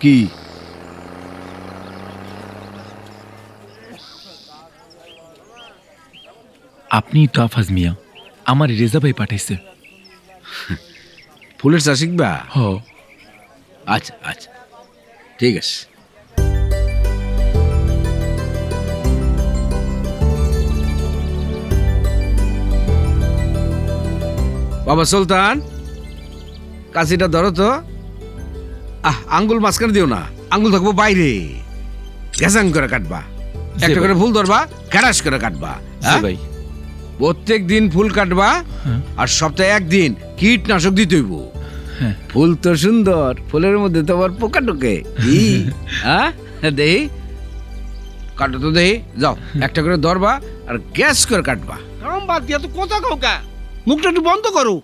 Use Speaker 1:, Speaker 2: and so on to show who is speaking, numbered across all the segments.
Speaker 1: কি
Speaker 2: আপনি তো আফাজ মিয়া আমার রেজা ভাই পাঠাইছে।
Speaker 1: ফুলের চা শিখবা?
Speaker 2: হ।
Speaker 1: আচ্ছা আচ্ছা, ঠিক আছে। বাবা সুলতান, কাশিটা ধরো তো। আঙ্গুল মাঝখানে দিও না, আঙ্গুল থাকবো বাইরে। ঘেসাং করে কাটবা, একটা করে ফুল ধরবা, গ্যারাস করে কাটবা।
Speaker 2: ভাই
Speaker 1: প্রত্যেক দিন ফুল কাটবা, আর সপ্তাহে একদিন কীটনাশক দিতে হইব। ফুল তো সুন্দর, ফুলের মধ্যে তো আবার পোকা ঢোকে। দেহি কাটো তো, দেহি যাও, একটা করে ধরবা আর গ্যাস করে কাটবা।
Speaker 3: কাম বাদ দিয়া তো কথা কও কা, মুখটা একটু বন্ধ করো।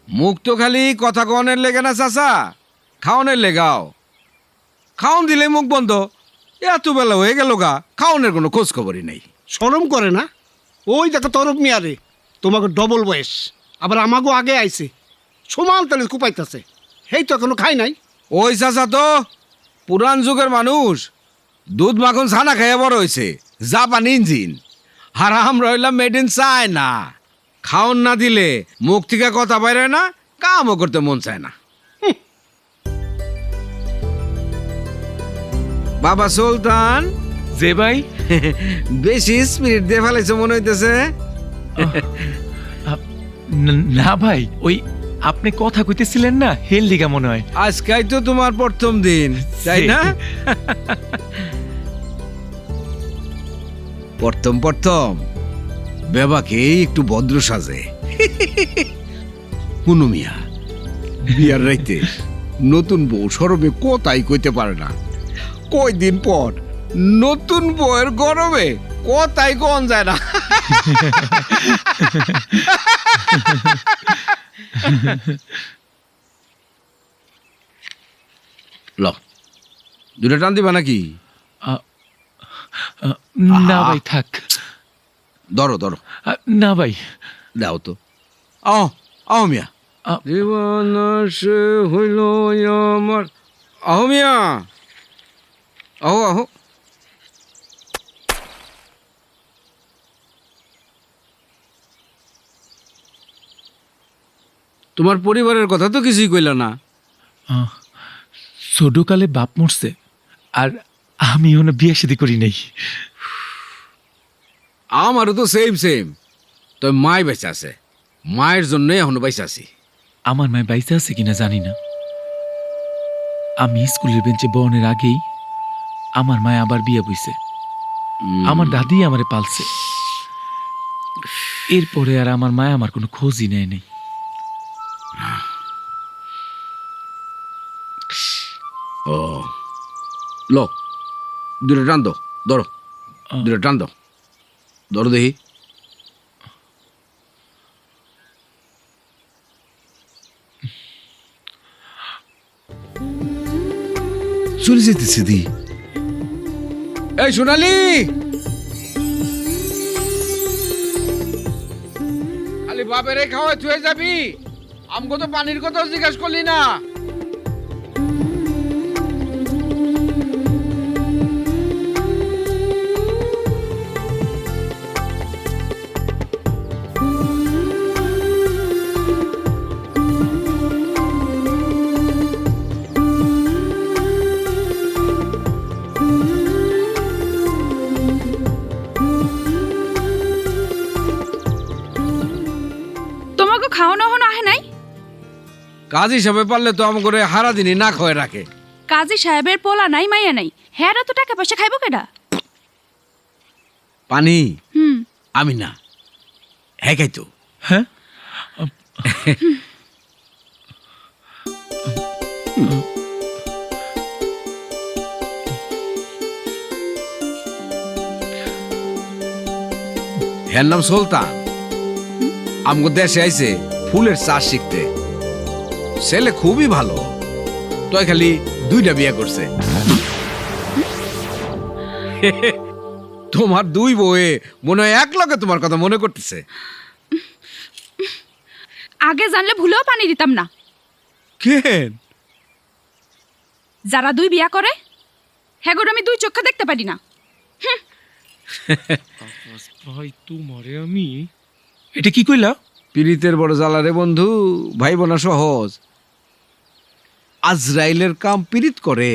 Speaker 1: মুখ তো খালি কথা কনের লেগে না চাচা, খাওয়ানোর লেগাও। খাওন দিলে মুখ বন্ধ। এত বেলা হয়ে গেল গা, খাওনের কোনো খোঁজ খবরই নেই।
Speaker 3: শরম করে না? ওই দেখো তরফ মিয়ারে, তোমাকে ডবল বয়স, আবার আমাকেও আগে আইছে, সমান তালে কুপাইতেছে। এই তো এখনো খাই নাই।
Speaker 1: ওই চাচা তো পুরান যুগের মানুষ, দুধ মাখন ছানা খাইয়া বড় হয়েছে, জাপান ইঞ্জিন। আর আমরা হইলাম মেড ইন চায়না। খাওন না দিলে মুখ থেকে কথা বাইরে না, কামও করতে মন চায় না। বাবা সুলতান,
Speaker 2: যে ভাই
Speaker 1: বেশি স্পিরিট দিয়ে ফেলাইছে মনে হইতেছে।
Speaker 2: না ভাই, ওই আপনি কথা কইতেছিলেন না, হেল লিগা মনে হয়।
Speaker 1: আজকাই তো তোমার প্রথম দিন, তাই না? প্রথম প্রথম বেবাকে একটু ভদ্র সাজে। হুনু মিয়া, বিয়ার রাইতে নতুন বউ সরবে কোথায় কইতে পারে না। কয়দিন পর নতুন বউয়ের গরমে কোথায় কোন যায় না। ল, দুটা টান দিবা নাকি?
Speaker 2: না ভাই থাক।
Speaker 1: ধরো ধরো।
Speaker 2: না ভাই
Speaker 1: দাও তো। আও আও মিয়া। জীবন সে হইল আমার। আহ মিয়া, আহো আহো। তোমার পরিবারের কথা তো কিছুই কইলা না।
Speaker 2: ছোটকালে বাপ মরছে, আর আমি এখনো বিয়ে শাদী করি নাই।
Speaker 1: আমারও তো সেম সেম। তো মাই বেঁচে আছে, মায়ের জন্যই এখনো বেঁচে আছি।
Speaker 2: আমার মায় বাইসে আছে কিনা জানি না। আমি স্কুলের বেঞ্চে বনের আগেই আমার মায় আবার বিয়ে বইছে। আমার দাদি আমারে পালছে। এরপরে আর আমার মায় আমার কোনো খোঁজই নেয় নেই।
Speaker 1: ও লো, দুটো টান দো, ধরো দুটো টান দো, ধরো দেখি। চলে যেতেছে দি। এই সোনালি, খালি বাপের খাওয়া থুয়ে যাবি, আমগো তো পানির কথা জিজ্ঞাসা করলি না।
Speaker 4: খাওয়ানো হনো আহে নাই?
Speaker 1: কাজ হিসাবে পারলে তো আম করে হারা দিনই না খয়ে রাখে।
Speaker 4: কাজী সাহেবের পোলা নাই, মাইয়া নাই, হ্যাঁ তো টাকা পয়সা খাইব কেডা?
Speaker 1: পানি আমি না, হ্যাঁ খাইতো।
Speaker 2: হ্যাঁ
Speaker 1: হ্যার নাম সুলতান। আমগো দেশে আইছে ফুলের চাষ শিখতে। ছেলে খুবই ভালো, তুই খালি দুইটা বিয়ে করছে। তোমার দুই বউয়ে মনে হয় এক লগে তোমার কথা মনে করতেছে।
Speaker 4: আগে জানলে ভুলেও পানি দিতাম না।
Speaker 1: কেন?
Speaker 4: যারা দুই বিয়া করে হ্যাঁ আমি দুই চোখে দেখতে পারি না।
Speaker 2: ভাই তোমারে আমি এটা কি কইলা?
Speaker 1: পীড়িতের বড় জ্বালা রে বন্ধু, ভাই বোনা সহজ। আজরাইলের কাম পীড়িত করে,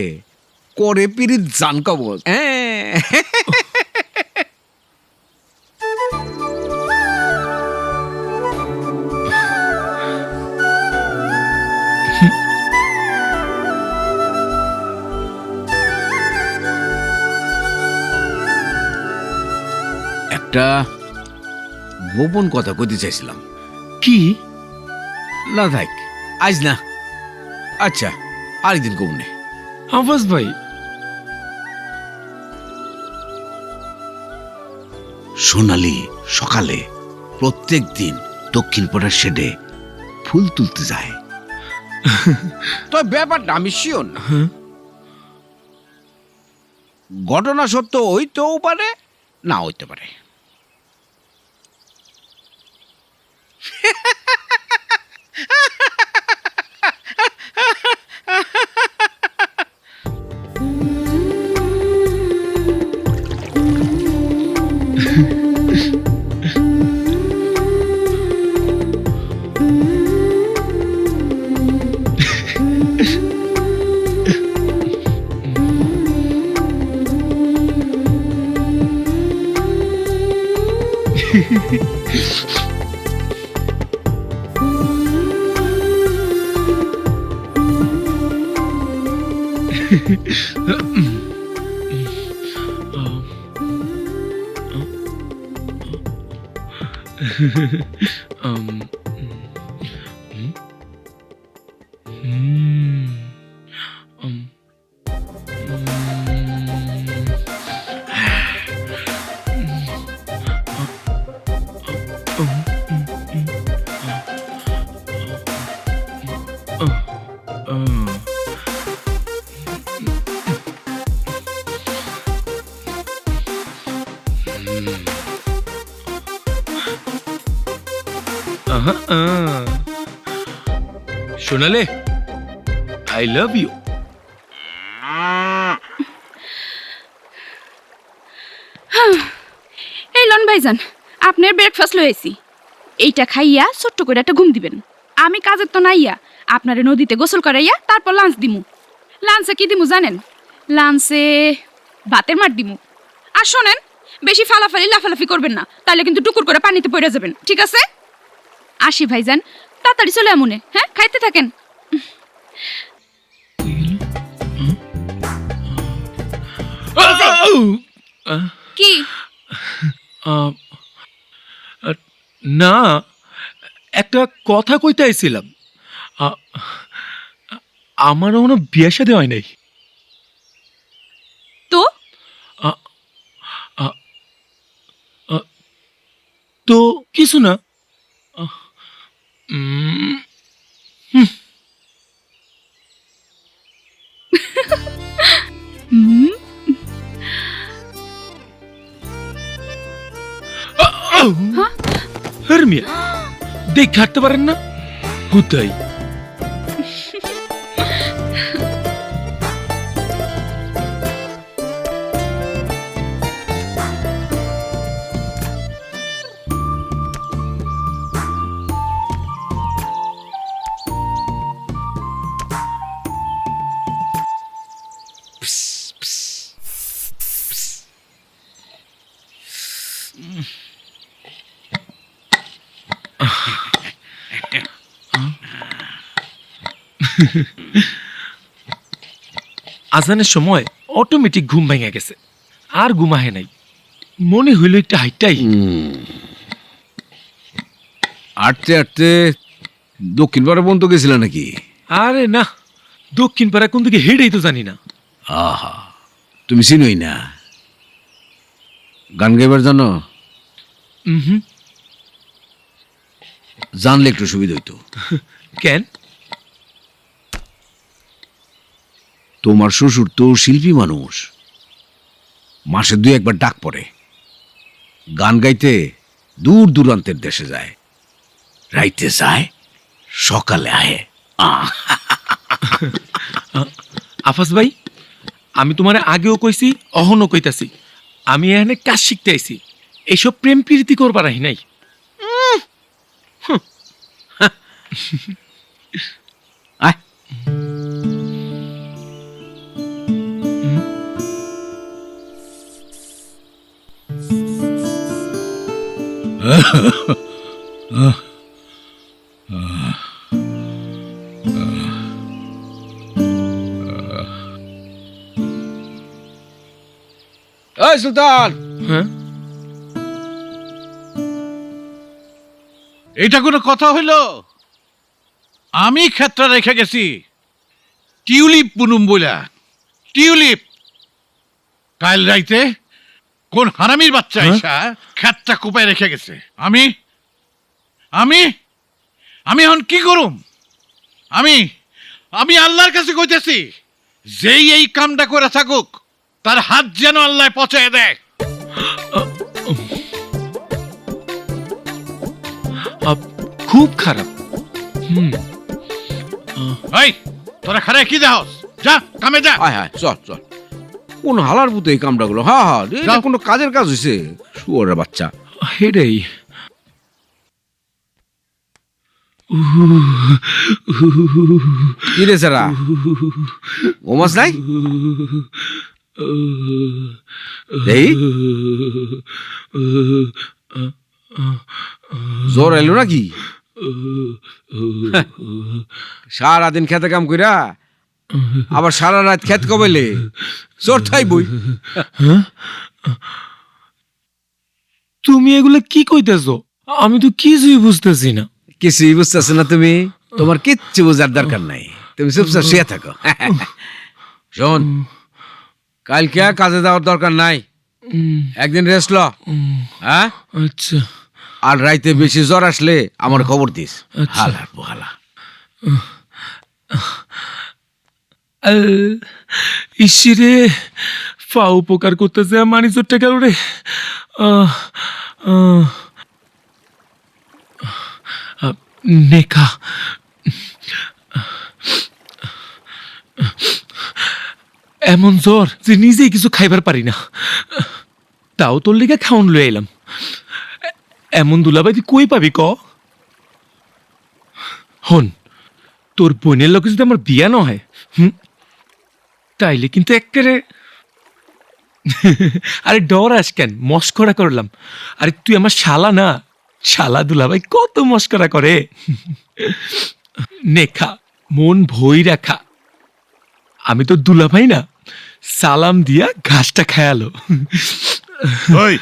Speaker 1: করে পীড়িত জান কবজ। একটা গোপন কথা কইতে চাইছিলাম।
Speaker 2: কি?
Speaker 1: না থাক, আজ না, আচ্ছা আরেকদিন কমনে।
Speaker 2: আফাজ ভাই,
Speaker 1: সোনালি সকালে প্রত্যেক দিন দক্ষিণ পাড়ার শেডে ফুল তুলতে যায়। তো ব্যাপারটা আমি শিওর না, ঘটনা সত্য হইতেও পারে না হইতে পারে।
Speaker 2: সোনালে, আই লাভ ইউ।
Speaker 4: এই লন ভাইজান, আপনার ব্রেকফাস্ট লয়েছি, এইটা খাইয়া ছোট্ট করে একটা ঘুম দিবেন। আমি কাজের তো নাইয়া আপনারে নদীতে গোসল করাইয়া তারপর লাঞ্চ দিমু। লাঞ্চে কি দিমু জানেন? লাঞ্চে ভাতের মার দিমু। আর শোনেন, বেশি ফালাফালি লাফালাফি করবেন না, তাহলে কিন্তু টুকুর করে পানিতে পড়ে যাবেন, ঠিক আছে? আসি ভাইজান, তাড়াতাড়ি চলে আমুনে। হ্যাঁ, খাইতে থাকেন। কি?
Speaker 2: না, একটা কথা কইতে আইছিলাম। আমার কোনো বিয়ে শাদী হয় নাই।
Speaker 4: তো
Speaker 2: তো কিছু না। মিয়া দেখ হাঁটতে পারেন না কোথায়? আজানের সময় অটোমেটিক ঘুম ভেঙে গেছে, আর ঘুমাহে নাই। মনে হইল একটা হাইটাই।
Speaker 1: আটতে আটতে দক্ষিণ পাড়া পর্যন্ত গেছিল নাকি?
Speaker 2: আরে না, দক্ষিণ পাড়া কোন দিকে হেডেই তো জানি না।
Speaker 1: আহা, তুমি চিনোই না? গান গাইবার জানো? জানলে একটু সুবিধা হইতো।
Speaker 2: কেন?
Speaker 1: তোমার শ্বশুর তো শিল্পী মানুষ, মাসে 2-1 ডাক পড়ে। গান গাইতে দূর দূরান্তের দেশে যায়, রাইতে যায়, সকালে আহে।
Speaker 2: আফাস ভাই, আমি তোমার আগেও কইছি, অহনও কইতাছি, আমি এখানে কাজ শিখতে আইছি, এইসব প্রেম প্রীতি করবার আহি নাই।
Speaker 1: আয় এই সুলতান,
Speaker 2: হ্যাঁ,
Speaker 5: এটা কোনো কথা হইল? আমি ক্ষেত্রে রেখে গেছি টিউলিপ বুনুম বইলা, টিউলিপ। কাল রাইতে কোন হারামির বাচ্চা এসা ক্ষেতটা কুপায় রেখে গেছে। আমি আমি আমি এখন কি করুম? আমি আমি আল্লাহর কাছে কইতেছি, যেই এই কামটা করে থাকুক তার হাত যেন আল্লাহ পচায় দেয়।
Speaker 2: খুব খারাপ।
Speaker 5: এই তোরা খারাপ কি দেহস? যা কামে যা।
Speaker 1: আয় আয়, চল চল। কোন হালার পুতো এই কামটা গুলো? হ্যাঁ হ্যাঁ, এটা
Speaker 5: যাও।
Speaker 1: কোনো কাজের কাজ হয়েছে? শুয়োরের বাচ্চা।
Speaker 2: হেডেই
Speaker 1: কি রে সারা, ঘুমাস নাই? এই জ্বর এলো নাকি? সারাদিন খেতে কাম কইরা আবার সারা রাত খেত কবেলে জ্বর থাই বই।
Speaker 2: তুমি এগুলা কি কইতেছো? আমি তো কিছুই বুঝতেছি না।
Speaker 1: কিছুই বুঝতেছ না তুমি? তোমার কিচ্ছু বোঝার দরকার নাই, তুমি চুপচাপ শুয়ে থাকো। শোন, কালকে কাজে যাওয়ার দরকার নাই, একদিন রেস্ট ল। হ্যাঁ,
Speaker 2: আচ্ছা
Speaker 1: আর রাইতে বেশি জ্বর আসলে আমার খবর দিস।
Speaker 2: আচ্ছা।
Speaker 1: হালার পোহালা।
Speaker 2: ইসিরে ফা উপকার করতেছে, মানি চোরটা গেল রে। নেখা এমন জ্বর যে নিজেই কিছু খাইবার পারি না, তাও তোর লিগে খাওন লয়ে এলাম। এমন দুলাভাই তুই কই পাবি ক? হন, তোর বোনের লোকে যদি আমার বিয়া না হয়, তাইলে কিন্তু একেবারে আরে ডর আস কেন, মস্করা করলাম। আরে তুই আমার শালা না, শালা দুলাভাই কত মস্করা করে। নেখা, মন ভই রাখা, আমি তো দুলাভাই না, সালাম দিয়া ঘাসটা খায়ালো।
Speaker 5: ওই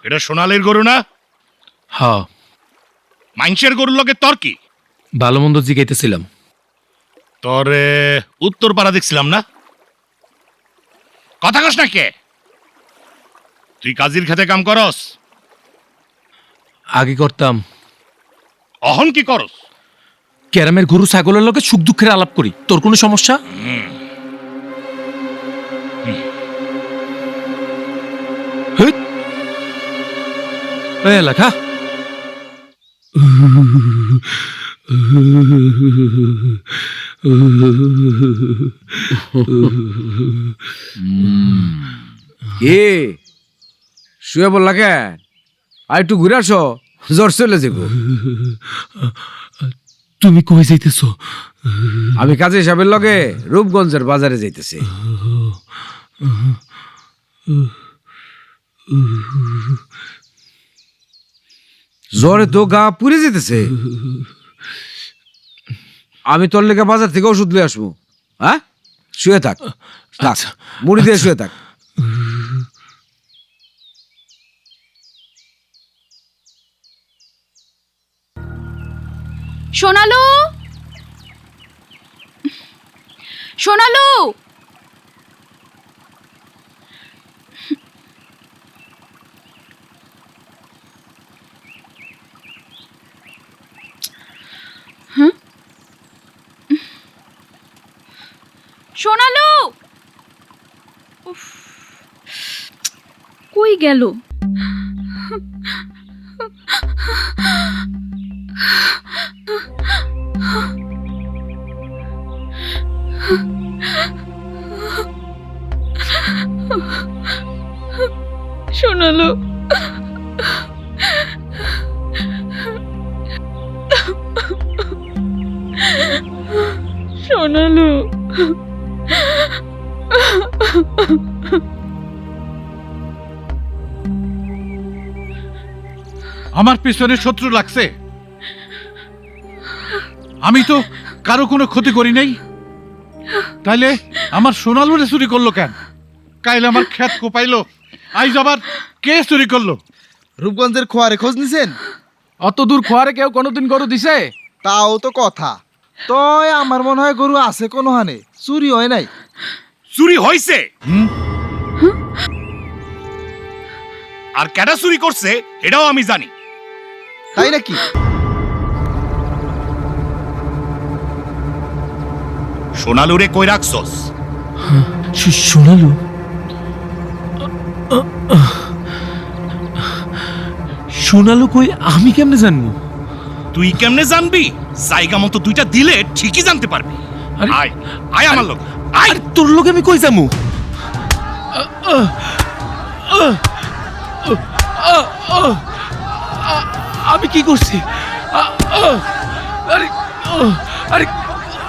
Speaker 5: এটা সোনালির গরু না?
Speaker 2: হ্যাঁ,
Speaker 5: মাইনসের গরুর লগে তোর কি?
Speaker 2: ভালো মন্দ জিগাইতেছিলাম।
Speaker 5: তোরে উত্তর পাড়া দেখছিলাম না, কথা কস না কে? তুই কাজীর খেতে কাম করস?
Speaker 2: আগে করতাম।
Speaker 5: অহন কি করস?
Speaker 2: ক্যারামের গরু ছাগলের লোকে সুখ দুঃখের আলাপ করি। তোর কোনো সমস্যা? হেৎ। এই এলাকা
Speaker 1: কে শুয়ে বললা কেন? আর একটু ঘুরে আসো, জ্বর চলে যাবো।
Speaker 2: তুমি কই যাইতেছ?
Speaker 1: আমি কাজী সাহেবের লগে রূপগঞ্জের বাজারে যাইতেছি। জ্বরে তো গা পুড়ে যেতেছে। আমি তোর লেগে বাজার থেকে ওষুধ নিয়ে আসবো। হ্যাঁ, শুয়ে থাক, থাক,
Speaker 2: আচ্ছা,
Speaker 1: মুড়ি দিয়ে শুয়ে থাক।
Speaker 4: সোনালু, সোনালু, সোনালু, উফ, কই গেল? সোনালু, সোনালু,
Speaker 5: আমার পিছনে শত্রু লাগছে। আমি তো কারো কোনো ক্ষতি করি নাই, তাইলে আমার সোনালুরে চুরি করলো কেন? কাইলে আমার ক্ষেত কোপাইলো, আইজ আবার কে চুরি করলো?
Speaker 6: রূপগঞ্জের খোয়ারে খোঁজ নিছেন?
Speaker 2: অত দূর খোয়ারে কেউ কোনোদিন গরু দিছে?
Speaker 6: তাও তো কথা। তয় আমার মনে হয় গরু আছে কোনো হানে, চুরি হয় নাই।
Speaker 7: চুরি হয়েছে, আর কেডা চুরি করছে এটাও আমি জানি।
Speaker 6: তাই নাকি?
Speaker 7: সোনালুরে কই রাখছস?
Speaker 2: সোনালু? সোনালু কই আমি কেমনে জানবো?
Speaker 7: তুই কেমনে জানবি? জায়গা মতো দুইটা দিলে ঠিকই জানতে পারবি।
Speaker 2: আরে-
Speaker 7: আয় আয় আমার লোক, আয়।
Speaker 2: আরে তোর লোক আমি কই যামু? আমি কি করছি? আরে আরে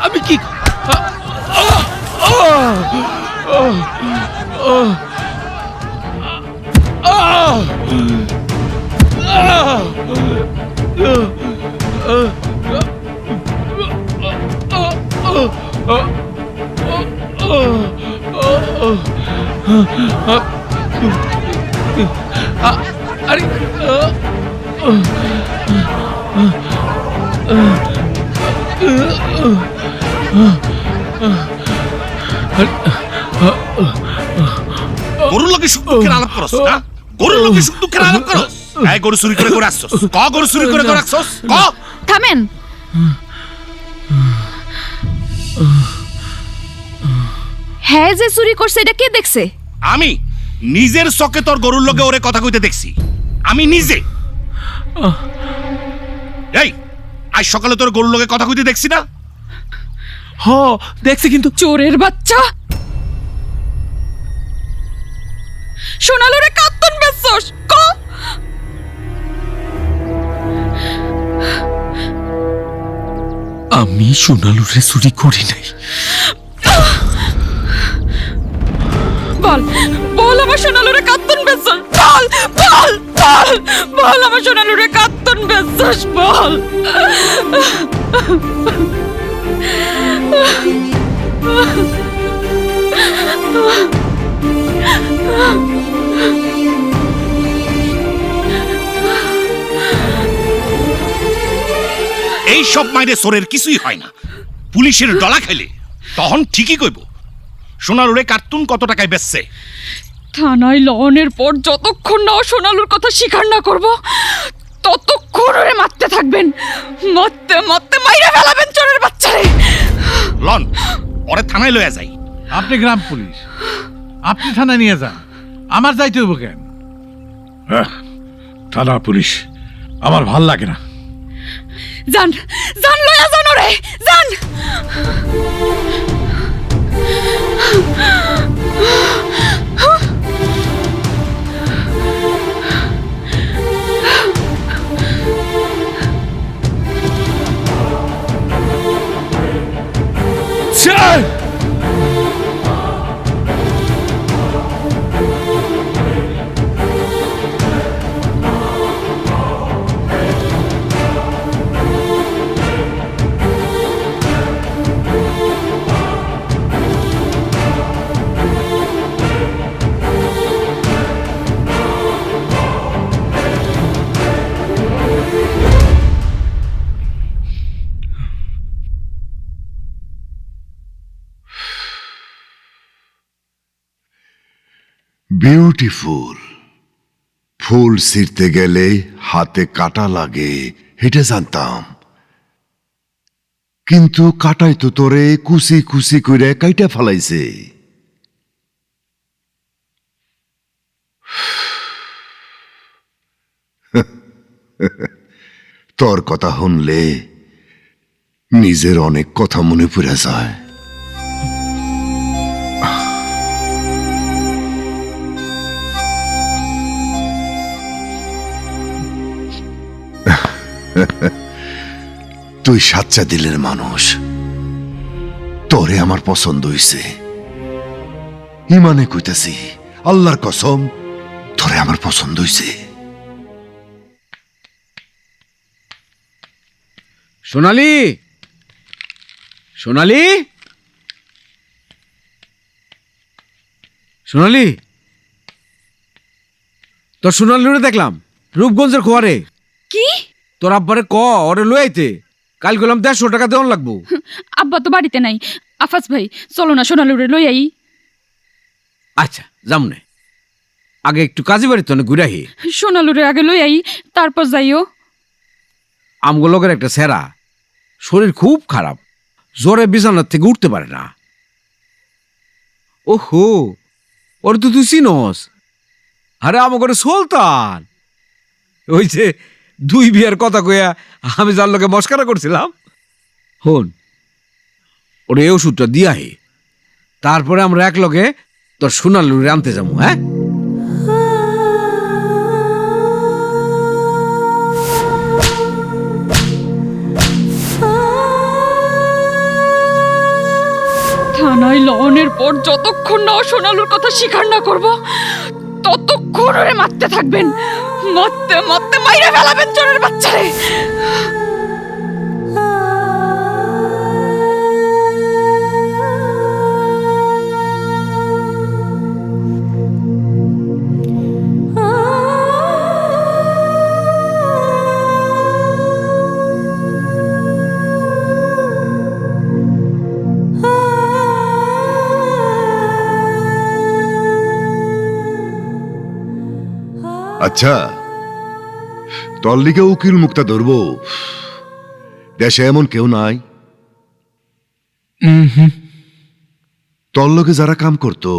Speaker 2: আমি কি আরে
Speaker 7: গরুর লোকে সুখ দুঃখের আলাপ করস না? গরুর লোকে সুখ দুঃখের আলাপ করস? এই গরু চুরি করে রাখছস? ক গরু চুরি করে রাখছস? ক।
Speaker 4: থামেন। হ্যাঁ, যে চুরি করছে এটা কে দেখছে?
Speaker 7: আমি নিজের চকে তোর গরুর লোকে ওরে কথা কইতে দেখছি, আমি নিজে। এই আজ সকালে তোর গরুর লোকে কথা কইতে দেখছি না?
Speaker 2: হ দেখছি, কিন্তু
Speaker 4: চোরের বাচ্চা, সোনালুরে কাত্তন বেচছস? ক।
Speaker 2: আমি সোনালুরে চুরি করি নাই।
Speaker 4: বল বল, আমার সোনালুরে কাত্তন বেচছস? বল বল বল বল, আমার সোনালুরে কাত্তন বেচছস? বল।
Speaker 7: এই সব মাইরে সোরের কিছুই হয় না, পুলিশের ডলা খাইলে তখন ঠিকই কইব। সোনালুরে কার্টুন কত টাকায় বেচছে?
Speaker 4: থানায় লওয়ানোর পর যতক্ষণ না ও সোনালুর কথা স্বীকার না করব, ততক্ষণ ওরে মারতে থাকবেন। মারতে মারতে মাইরা ফেলাবেন চোরের বাচ্চারে।
Speaker 7: লন ওরে থানায় লইয়া যাই।
Speaker 5: আপনি গ্রাম পুলিশ, আপনি থানা নিয়ে যান, আমার যাইতে হইব কেন? থানা পুলিশ আমার ভাল লাগে না।
Speaker 4: যান যান, লয়া যান ওরে, যান।
Speaker 8: বিউটিফুল। ফুল ছিঁড়তে গেলে হাতে কাটা লাগে, এটা জানতাম, কিন্তু কাটাই তো তোরে কুচি কুচি করে কাইটা ফেলাইছে। তোর কথা শুনলে নিজের অনেক কথা মনে পড়ে যায়। তুই সাচ্চা দিলের মানুষ, তোরে আমার পছন্দ হইছে। ইমানে কইতাছি, আল্লাহর কসম, তোরে আমার পছন্দ হইছে।
Speaker 1: সোনালি, সোনালি, সোনালি, তোর সোনালিরে দেখলাম রূপগঞ্জের খোয়ারে।
Speaker 4: কি?
Speaker 1: তোর আব্বারে ক ওরে লই আইতে, কাল গেলাম 150 টাকা দেওয়ান লাগবো।
Speaker 4: আব্বা তো বাড়িতে নাই। আফাজ ভাই চলো না সোনালুরে লই আই।
Speaker 1: আচ্ছা যামনে, আগে একটু কাজী বাড়িতে অনেক ঘুরাহি।
Speaker 4: সোনালুরে আগে লই আই, তারপর যাইও।
Speaker 1: আমগুলোকের একটা সেরা, শরীর খুব খারাপ, জ্বরে বিছানার থেকে উঠতে পারে না। ওহো, ওর তো তুই চিনস? আরে আমাকে সুলতান, ওই যে 2 বিয়ার কথা কইয়া আমি যার লোকে মস্কারা করছিলাম। হন, ওরে এই ওষুধটা দিয়াহি, তারপরে আমরা এক লগে তোর সোনালুরে আনতে যাবো। হ্যাঁ,
Speaker 4: থানায় লওনের পর যতক্ষণ না ও সোনালুর কথা স্বীকার না করব, ততক্ষণ ওরে মারতে থাকবেন। মারতে মারতে মাইরা ফেলাবেন চোরের বাচ্চারে।
Speaker 8: আচ্ছা, তোর লিগে উকিল মুক্তা ধরবো, দেশে এমন কেউ নাই? তোর লোকে যারা কাম করতো,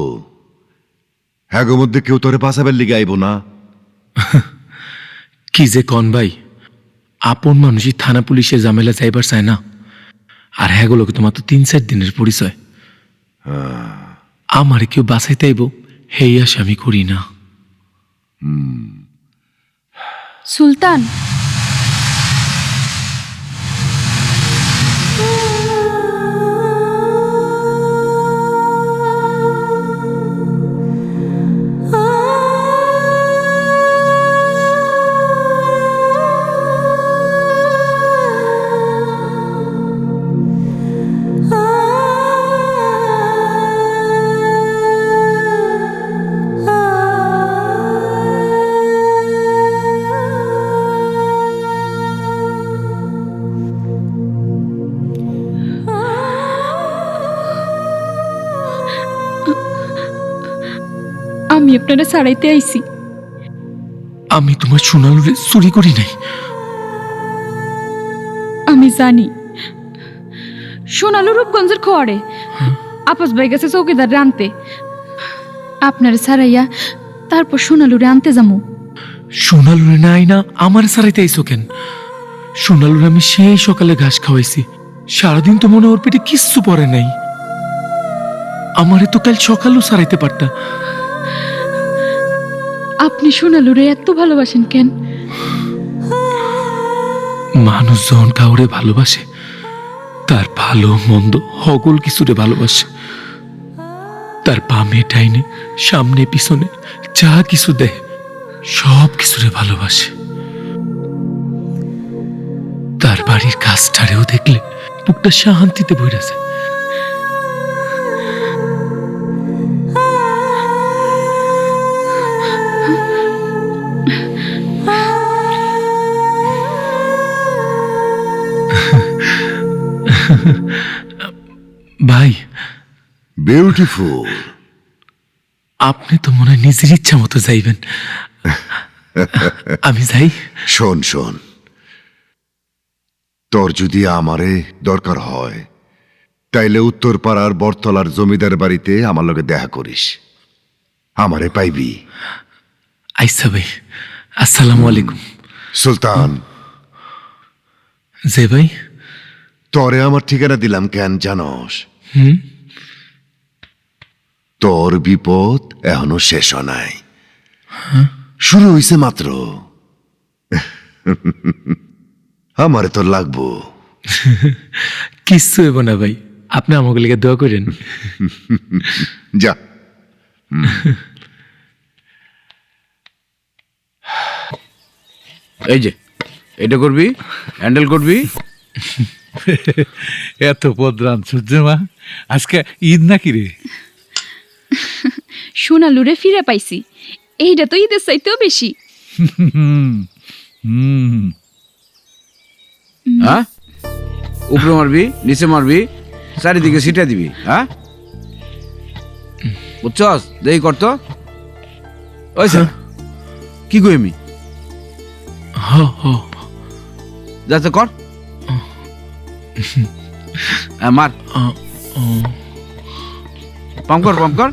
Speaker 8: হ্যাগো মধ্যে কেউ তোরে বাঁচাবার লিগে আইব না?
Speaker 2: কি যে কন ভাই, আপন মানুষই থানা পুলিশের ঝামেলা যাইবার চায় না, আর হ্যাগুলোকে তোমার তো 3-4 দিনের পরিচয়। আমারে কেউ বাঁচাইতে আইব হেই আশা আমি করি না।
Speaker 4: সুলতান, আমি আপনারা ছাড়াইতে আইছি।
Speaker 2: আমি তোমার সোনালুরে চুরি করি নাই।
Speaker 4: আমি জানি সোনালু রূপগঞ্জের খোয়ারে আপাস ভাই গেছে চৌকিদার আনতে। আপনারে ছাড়াইয়া তারপর সোনালুরে আনতে যামু।
Speaker 2: সোনালুরে নাই না আমার সারাইতে আইসো কেন? সোনালুরে আমি সেই সকালে ঘাস খাওয়াইছি, সারাদিন তো মনে ওর পেটে কিচ্ছু পড়ে নাই। আমারে তো কাল সকালেও সারাইতে পারতা।
Speaker 4: আপনি সোনালুরে এত ভালোবাসেন কেন?
Speaker 2: মানুষ যখন কাউরে ভালোবাসে, তার ভালো মন্দ সকল কিছুরে ভালোবাসে। তার বামে ডাইনে সামনে পিছনে যা কিছু দেয় সব কিছুরে ভালোবাসে। তার বাড়ির কাজটারেও দেখলে বুকটা শান্তিতে বইরা যায়। ভাই,
Speaker 8: বিউটিফুল।
Speaker 2: আপনি তো মনে হয় নিজের ইচ্ছা মতো যাইবেন। আমি যাই।
Speaker 8: শোন শোন, তোর যদি আমারে দরকার হয়, তাইলে উত্তরপাড়ার বরতলার জমিদার বাড়িতে আমার লগে দেখা করিস, আমারে পাইবি।
Speaker 2: আইসা ভাই, আসসালামু আলাইকুম।
Speaker 8: সুলতান,
Speaker 2: যে ভাই,
Speaker 8: তরে আমার ঠিকানা দিলাম কেন জানস? তোর বিপদ এখনো শেষ হয় নাই, শুরু হইছে মাত্র। আমারে তোর লাগবো,
Speaker 2: কিচ্ছু হইব না ভাই, আপনি আমাকে লিগে দোয়া করেন।
Speaker 8: যা
Speaker 1: এই যে এটা করবি, হ্যান্ডেল করবি।
Speaker 5: এত পদ্রান সূর্য মা, আজকে ঈদ নাকি রে?
Speaker 4: সোনালুরে ফিরে পাইছি, এইটা তো ঈদের চাইতেও বেশি।
Speaker 1: হ্যাঁ, উপরে মারবি, নিচে মারবি, চারিদিকে ছিটা দিবি। হ্যাঁ, বুঝছস? দেই করতো ওই স্যার, কি কই আমি
Speaker 2: হ হ
Speaker 1: যাতে কর। হ্যাঁ, মার, পাম্প কর, পাম্প কর।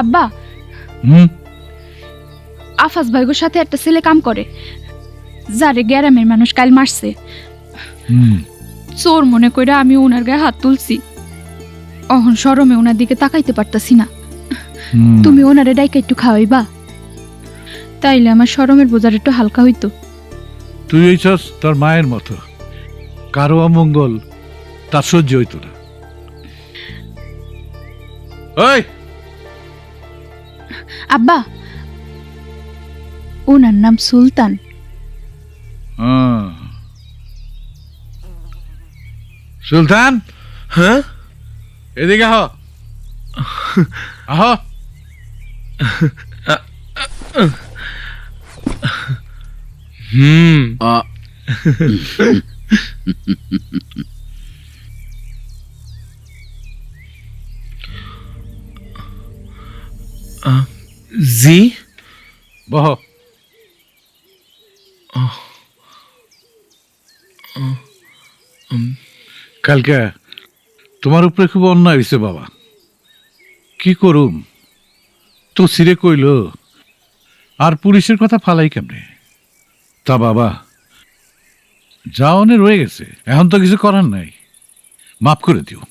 Speaker 4: আব্বা, আফাজ ভাইগোর সাথে একটা ছেলে কাম করে, যারে গ্রামের মানুষ কাল মারছে। চোর মনে কইরা আমি ওনার গায়ে হাত তুলছি, অহন শরমে ওনার দিকে তাকাইতে পারতাছি না। তুমি ওনারে ডাইকা একটু খাওয়াইবা, তাইলে আমার শরমের বোঝার একটু হালকা হইতো।
Speaker 5: তুই হইছস তোর মায়ের মতো, কারো অমঙ্গল তার সহ্য হইতো না। ওই
Speaker 4: আব্বা, ওনার নাম সুলতান।
Speaker 5: সুলতান,
Speaker 2: হ্যাঁ,
Speaker 5: এদিকে আহ, আহ।
Speaker 2: জি,
Speaker 5: বহ। কালকে তোমার উপরে খুব অন্যায় হয়েছে বাবা, কি করুম? তো সিরে কইল, আর পুলিশের কথা ফালাই কেমনে? তা বাবা, যা অনে রয়ে গেছে, এখন তো কিছু করার নাই, মাফ করে দিও।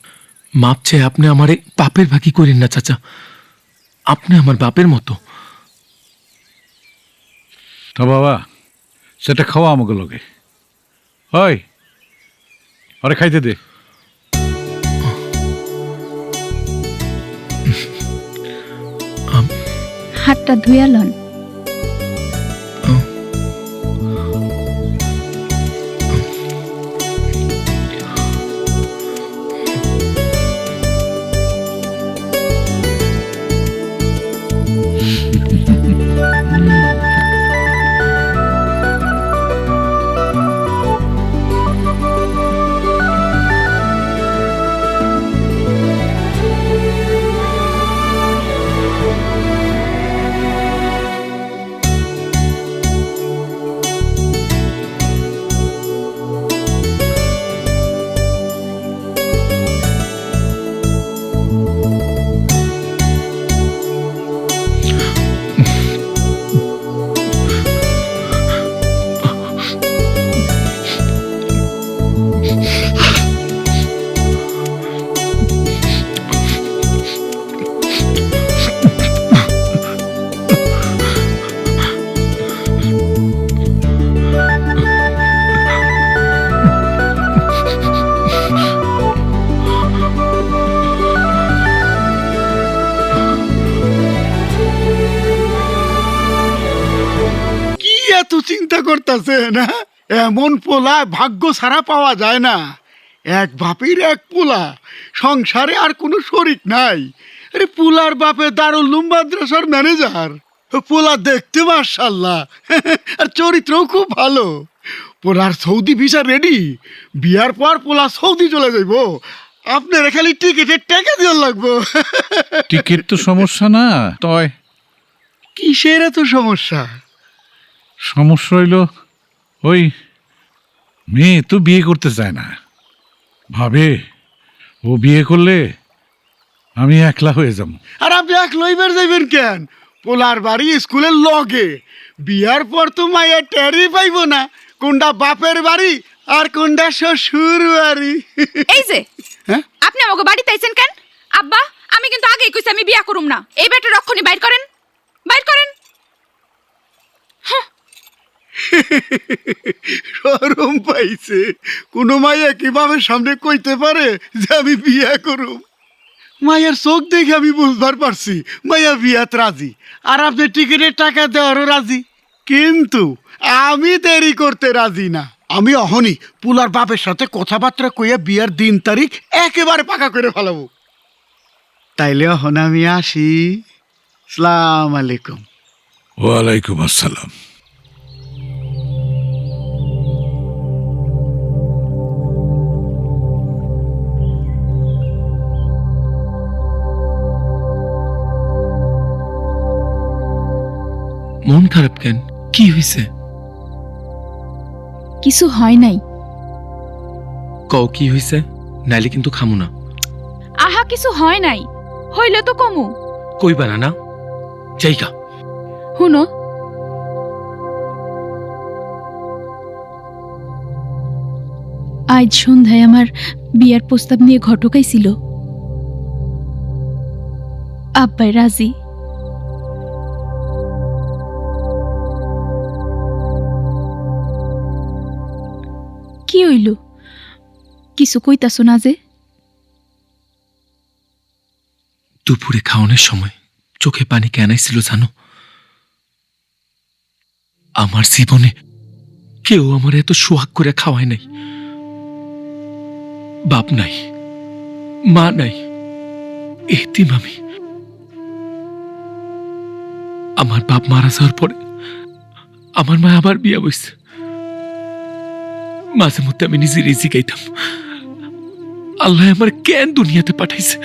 Speaker 2: মাপ চেয়ে আপনি আমারে বাপের ভাগি করেন না চাচা, আপনি আমার বাপের মতো।
Speaker 5: তা বাবা, সেটা খাওয়া আমাকে লগে। হয় আরে খাইতে দে।
Speaker 4: হাতটা ধুইয়া লন।
Speaker 3: এত চিন্তা করতেছে না? এমন পোলা ভাগ্য ছাড়া পাওয়া যায় না। এক বাপের এক পোলা, সংসারে আর কোনো শরিক নাই। আরে পোলার বাপে দারুল উলুম মাদ্রাসার ম্যানেজার, পোলা দেখতে মাশাআল্লাহ, আর চরিত্রও খুব ভালো। পোলার সৌদি ভিসা রেডি, বিয়ার পর পোলা সৌদি চলে যাইব। আপনার খালি টিকিটের টাকা দিয়ে লাগবো।
Speaker 5: টিকিট তো সমস্যা না, তয়
Speaker 3: কিসের এত সমস্যা?
Speaker 5: সমস্যা হইল ওই মেয়ে তো বিয়ে করতে চায় না, ভাবে ও বিয়ে করলে আমি একলা হয়ে যাব।
Speaker 3: আর আপনি এক লইবার যাইবেন কেন? পোলার বাড়ি স্কুলের লগে, বিয়ার পর তো মাইয়া টেরই পাইব না কোনটা বাপের বাড়ি আর কোনটা শ্বশুর বাড়ি।
Speaker 4: এই যে
Speaker 3: হ্যাঁ?
Speaker 4: আপনি আমাকে বাড়িতে আইছেন কেন? আব্বা, আমি কিন্তু আগেই কইছি আমি বিয়া করুম না। এই বেটা রক্ষণী বাইর করেন, বাইর করেন।
Speaker 3: শরম পাইছে। কোনো মাইয়া কি বাবার সামনে কইতে পারে যে আমি বিয়া করুম? মায়ের চোখ দেখে আমি বুঝবার পারছি মাইয়া বিয়াত রাজি, আর আপনি টিকিটের টাকা দেওয়ারও রাজি। কিন্তু আমি দেরি করতে রাজি না। আমি অহনি পুলার বাপের সাথে কথাবার্তা কইয়া বিয়ার দিন তারিখ একেবারে পাকা করে ফেলাবো। তাইলে অহন আমি আসি। সালাম আলাইকুম।
Speaker 5: ওয়ালাইকুম আসসালাম।
Speaker 2: মন খারাপ কেন? কি হয়েছে?
Speaker 4: কিছু হয় নাই।
Speaker 2: কও কি হয়েছে, নাইলে কিন্তু খামু না।
Speaker 4: আহা, কিছু হয় নাই, হইলে তো কমু।
Speaker 2: কইবা না? না জায়গা
Speaker 4: হুনো, আজ সন্ধ্যায় আমার বিয়ার প্রস্তাব নিয়ে ঘটক আইছিল। আব্বাই রাজি। কি হইল? কিছু কইতাছো না যে?
Speaker 2: দুপুরে খাওয়ানোর সময় চোখে পানি কেন আইছিল জানো? আমার জীবনে কেউ আমার এত সোহাগ করে খাওয়ায় নাই। বাপ নাই, মা নাই, এতিম আমি। আমার বাপ মারা যাওয়ার পরে আমার মা আবার বিয়া বইছে। মাঝে মধ্যে আমি নিজে রেজি গাইতাম, আল্লাহ আমার কেন দুনিয়াতে পাঠাইছে।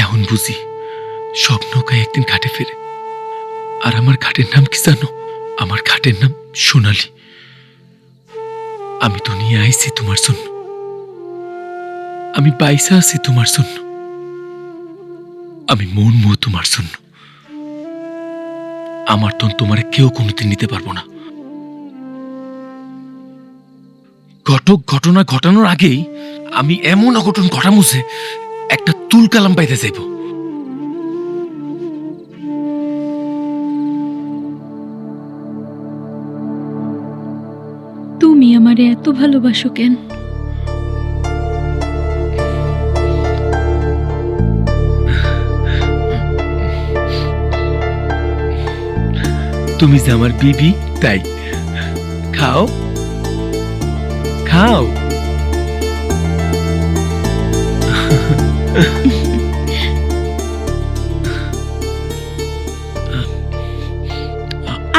Speaker 2: এখন বুঝি সব নৌকায় একদিন ঘাটে ফেরে। আর আমার ঘাটের নাম কি জানো? আমার ঘাটের নাম সোনালি। আমি দুনিয়া আইছি তোমার জন্য, আমি বাইসা আছি তোমার জন্য, আমি মন মো তোমার জন্য। আমার তন তোমারে কেউ কোনোদিন নিতে পারবো না। ঘটনা ঘটানোর আগেই আমি এমন অঘটন ঘটামু যে একটা তুল কালাম পাইতে যাইব।
Speaker 4: তুমি আমারে এত ভালোবাসো কেন?
Speaker 2: তুমি যে আমার বিবি, তাই। খাও খাও।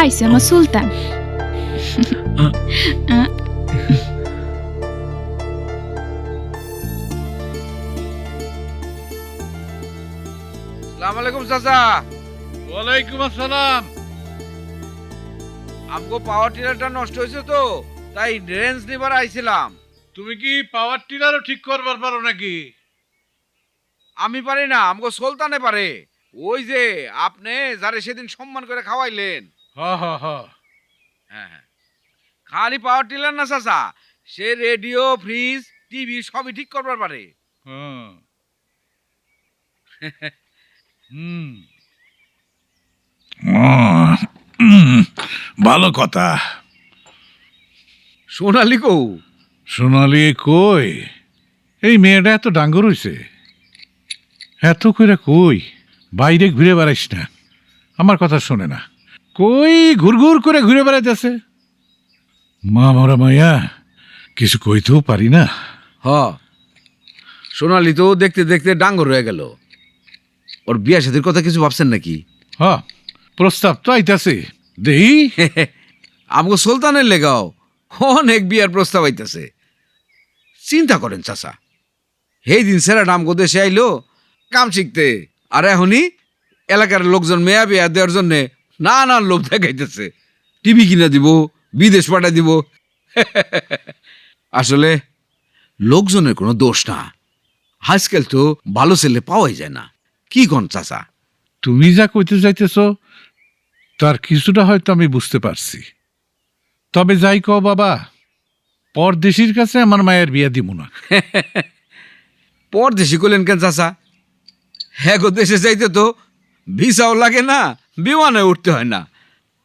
Speaker 4: আইসে আমার সুলতান।
Speaker 1: সালাম আলাইকুম চাচা।
Speaker 5: ওয়ালাইকুম আসসালাম।
Speaker 1: আমগো পাওয়ার টিলারটা নষ্ট হয়েছে তো, তাই রেঞ্জ নিবার আইছিলাম।
Speaker 5: তুমি কি পাওয়ার টিলারও ঠিক করবার পারো নাকি?
Speaker 1: আমি পারি না, আমগো সুলতানে পারে। ওই যে আপনি যারে সেদিন সম্মান করে খাওয়াইলেন।
Speaker 5: হ হ হ।
Speaker 1: হ্যাঁ হ্যাঁ, খালি পাওয়ার টিলার না চাচা, সে রেডিও, ফ্রিজ, টিভি সবই ঠিক করবার পারে।
Speaker 5: হুম। হুম। ভালো কথা।
Speaker 1: সোনালি কৌ?
Speaker 5: সোনালি কই? এই মেয়েটা এত ডাঙ্গর হইছে, এত কইরা কই বাইরে ঘুরে বেড়াইস না, আমার কথা শোনে না। কই ঘুরঘুর করে ঘুরে বেড়াইতেছে। মা মরা মাইয়া, কিছু কইতেও পারি না।
Speaker 1: হ, সোনালি তো দেখতে দেখতে ডাঙ্গর হয়ে গেল। ওর বিয়া সাথীর কথা কিছু ভাবছেন নাকি?
Speaker 5: হ, প্রস্তাব তো আইতাছে, দেই।
Speaker 1: আমগো সুলতানের লেগাও অনেক বিয়ার প্রস্তাব আইতাছে। চিন্তা করেন চাচা, সেই দিন সেরা আমগো দেশে আইলো কাম শিখতে, আর এখনই এলাকার লোকজন মেয়া বিয়া দেওয়ার জন্য নানান লোভ দেখাইতেছে। টিভি কিনে দিব, বিদেশ পাঠাই দিব। আসলে লোকজনের কোনো দোষ না, আজকাল তো ভালো ছেলে পাওয়াই যায় না। কি কোন চাচা?
Speaker 5: তুমি যা কইতে যাইতেছ তার কিছুটা হয়তো আমি বুঝতে পারছি। তবে যাই কও বাবা, পরদেশির কাছে আমার মায়ের বিয়া দিব না।
Speaker 1: পরদেশি করলেন কেন চাচা? হ্যাঁ গো, দেশে যাইতে তো ভিসাও লাগে না, বিমানে উঠতে হয় না,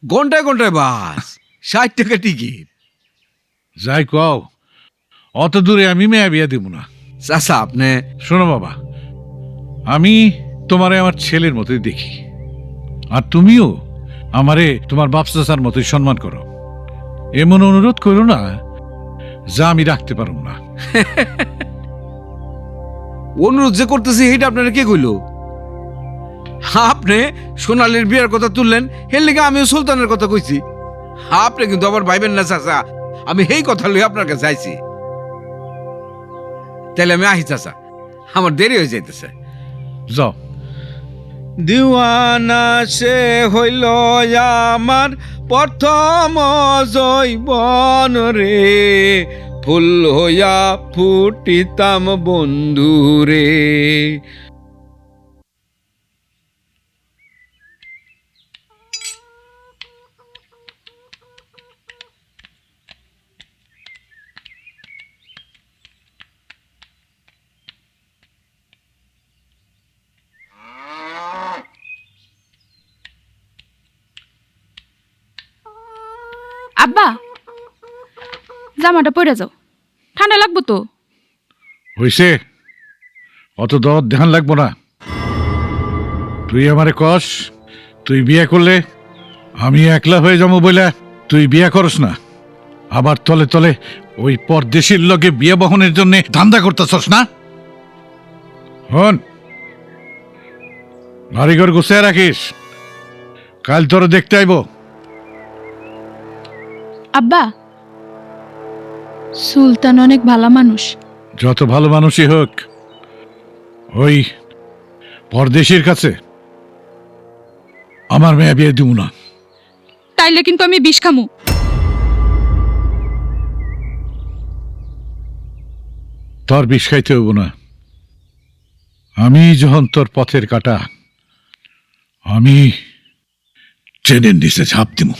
Speaker 1: ঘন্টায় ঘন্টায় বাস, 60 টাকা টিকিট।
Speaker 5: যাই কও, অত দূরে আমি মেয়া বিয়া দিব না।
Speaker 1: চাচা আপনি
Speaker 5: শোনো বাবা, আমি তোমারে আমার ছেলের মতোই দেখি, আর তুমিও আমারে তোমার বাপ চাচার মতোই সম্মান করো। এমন অনুরোধ করো না যা আমি রাখতে পারব না।
Speaker 1: অনুরোধ যে করতেছি এটা আপনারা কে কইল? আপনি সোনালির বিয়ের কথা তুললেন, এর লিগে আমিও সুলতানের কথা কইছি। আপনি কিন্তু আবার ভাইবেন না চাচা, আমি এই কথা লই আপনার কাছে আইছি। তাহলে আমি আহি চাচা, আমার দেরি হয়ে যাইতেছে।
Speaker 5: যাও।
Speaker 1: দিওয়ানা সে হইল আমার প্রথম জৈবন রে, ফুল হইয়া ফুটিতাম বন্ধু রে।
Speaker 4: আব্বা, জামাটা পরে যাও, ঠান্ডা লাগবো তো।
Speaker 5: হইছে, অত দর ধ্যান লাগবো না। তুই আমারে কস, তুই বিয়ে করলে আমি একলা হয়ে যাবো বলে তুই বিয়ে করস না, আবার তলে তলে ওই পরদেশির লগে বিয়ে বহনের জন্য ধান্দা করতেছস না। হন, বাড়িঘর গুছিয়ে রাখিস, কাল তোরে দেখতে আইব।
Speaker 4: আব্বা, সুলতান অনেক ভালো মানুষ।
Speaker 5: যত ভালো মানুষই হোক, ওই পরদেশির কাছে আমার মেয়ে বিয়ে দিব না।
Speaker 4: তাইলে কিন্তু আমি বিষ খামু।
Speaker 5: তোর বিষ খাইতে হইব না। আমি যখন তোর পথের কাটা, আমি ট্রেনের নিচে ঝাঁপ দিব।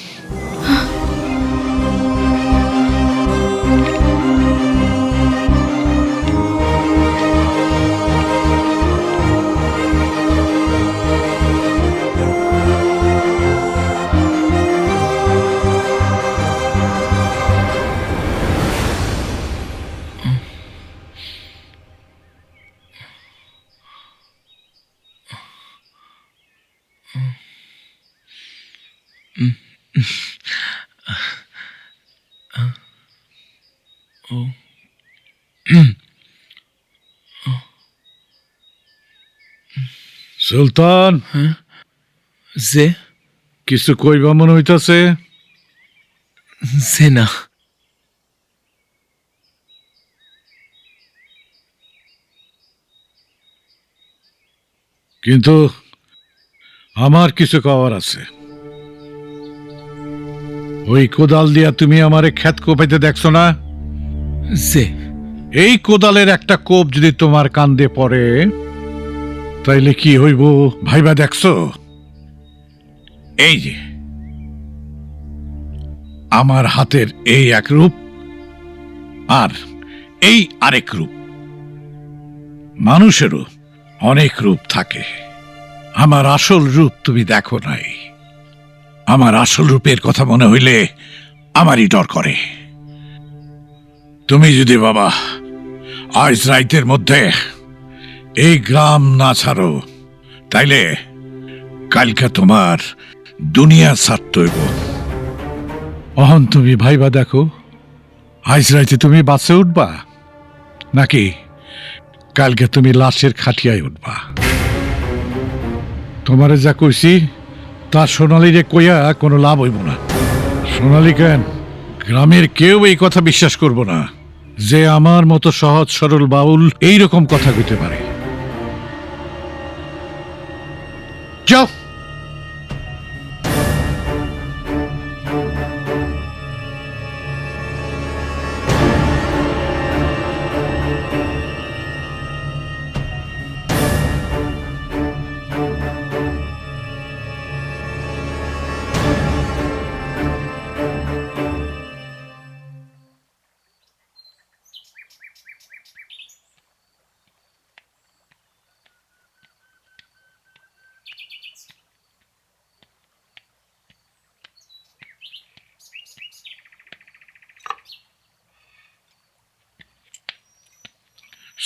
Speaker 5: সুলতান,
Speaker 2: যে
Speaker 5: কিছু কইবা মনে হইতাছে?
Speaker 2: যে না,
Speaker 5: কিন্তু আমার কিছু কওয়ার আছে। ওই কোদাল দিয়া তুমি আমারে ক্ষেত কোপাইতে দেখছো না?
Speaker 2: যে
Speaker 5: এই কোদালের একটা কোপ যদি তোমার কান্দে পড়ে তাইলে কি হইব ভাইবা দেখছো? এই যে আমার হাতের এই এক রূপ আর এই আরেক রূপ। মানুষেরও অনেক রূপ থাকে, আমার আসল রূপ তুমি দেখো নাই। আমার আসল রূপের কথা মনে হইলে আমারই ডর করে। তুমি যদি বাবা আজ রাইতের মধ্যে এই গ্রাম না ছাড়ো তাইলে কালকে তোমার দুনিয়া ছাড়তে হইব। অহন তুমি ভাইবা দেখো, আজ রাইতে তুমি বাসে উঠবা নাকি কালকে তুমি লাশের খাটিয়ায় উঠবা? তোমারে যা কইছি তা সোনালীরে কইয়া কোনো লাভ হইব না। সোনালী কেন, গ্রামের কেউ এই কথা বিশ্বাস করব না যে আমার মতো সহজ সরল বাউল এইরকম কথা কইতে পারে। যাও।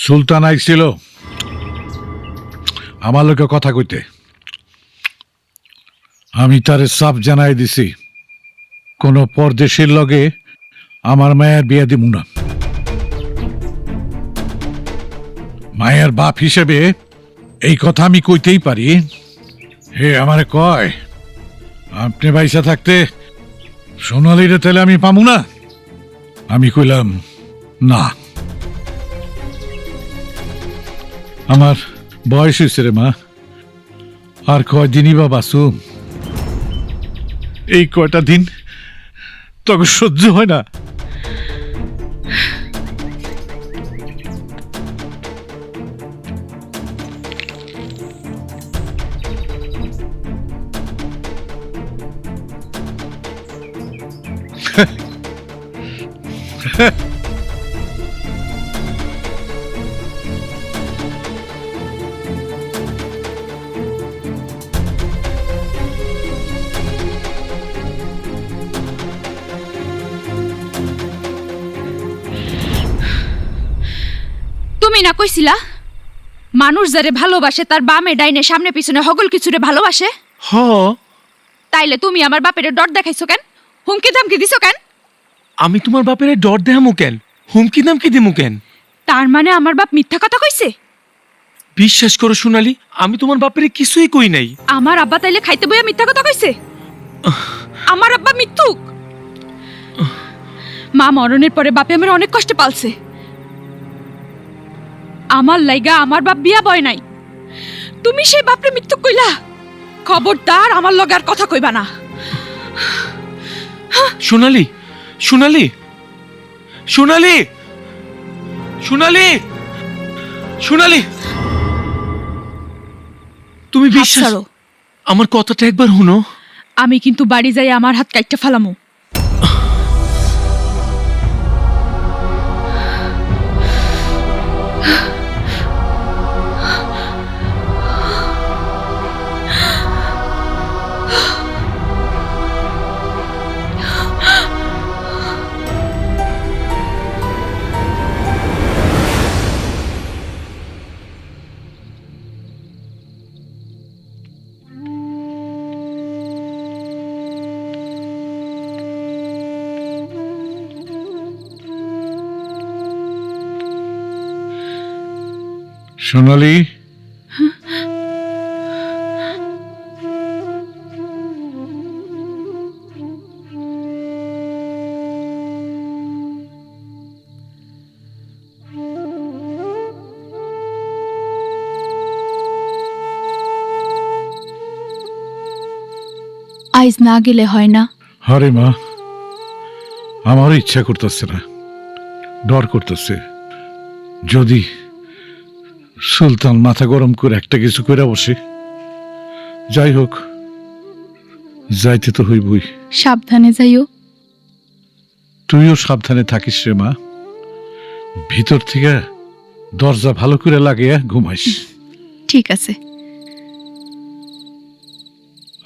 Speaker 5: সুলতান আইছিল আমার লোকে কথা কইতে। আমি তারে সাফ জানাই দিছি কোন পরদেশের লগে আমার মায়ের বিয়া দিব না। মায়ের বাপ হিসেবে এই কথা আমি কইতেই পারি। হে আমারে কয়, আপনি বাইসা থাকতে সোনালিরে তাহলে আমি পামু না? আমি কইলাম না, আমার বয়স হয়েছে রে মা, আর কয়দিনই বা বাসুম। এই কয়টা দিন তখন সহ্য হয় না।
Speaker 4: তুমি না কইছিলা মানুষ যারে ভালোবাসে তার বামে ডাইনে সামনে পিছনে হগল কিছুরে ভালোবাসে?
Speaker 2: হ,
Speaker 4: তাইলে তুমি আমার বাপের ডর দেখাইছো কেন? হুমকি ধামকি দিছো কেন?
Speaker 2: আমি তোমার বাপের ডর দেহামু কেন, হুমকি দামকি দিমু কেন?
Speaker 4: তার মানে আমার বাপ মিথ্যা কথা কইছে?
Speaker 2: বিশ্বাস করো সোনালি, আমি তোমার বাপের কিছুই কই নাই।
Speaker 4: আমার আব্বা তাইলে খাইতে বইয়া মিথ্যা কথা কইছে? আমার আব্বা মিথ্যুক? মা মরণের পরে বাপে আমার অনেক কষ্টে পালছে। আমার লাইগা আমার বাপ বিয়া বয় নাই। তুমি সেই বাপরে মিথ্যুক কইলা? খবরদার আমার লগে আর কথা কইবা না।
Speaker 2: সোনালি, সোনালি, সোনালি, সোনালি, সোনালি, তুমি বিশ্বাস,
Speaker 4: ছাড়ো।
Speaker 2: আমার কথাটা একবার শুনো।
Speaker 4: আমি কিন্তু বাড়ি যাই আমার হাত কাইটটা ফালামু।
Speaker 5: সোনালি,
Speaker 4: আইজ না গেলে হয় না।
Speaker 5: হরে মা, আমারও ইচ্ছা করতেছে না, ডর করতেছে। যদি সুলতান মাথা গরম করে একটা কিছু করে বসে, যাই হোক, যাইতে তো হইবই।
Speaker 4: সাবধানে যাইও।
Speaker 5: তুইও সাবধানে থাকিস রে মা, ভিতর থেকে দরজা ভালো করে লাগিয়ে ঘুমাইস।
Speaker 4: ঠিক আছে।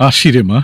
Speaker 5: আসি রে মা।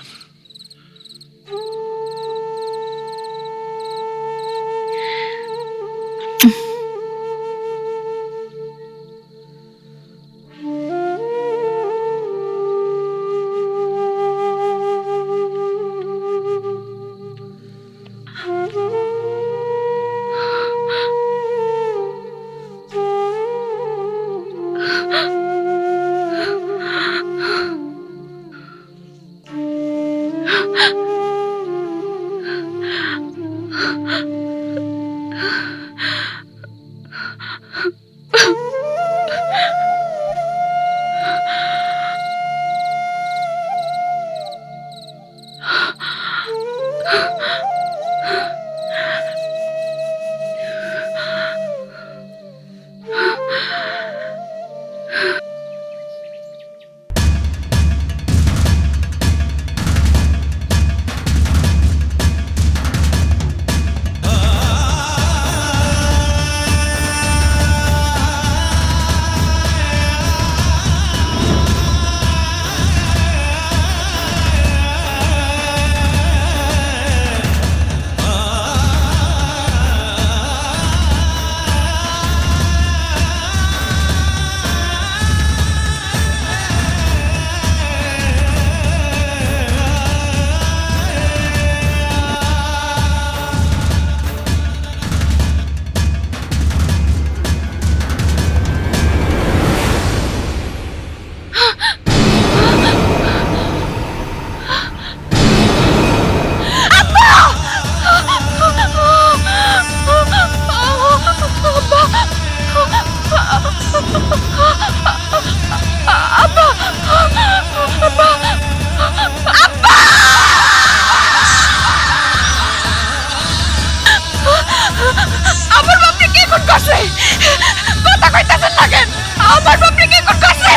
Speaker 4: লাগেন, আমার বাপরে কি করছে?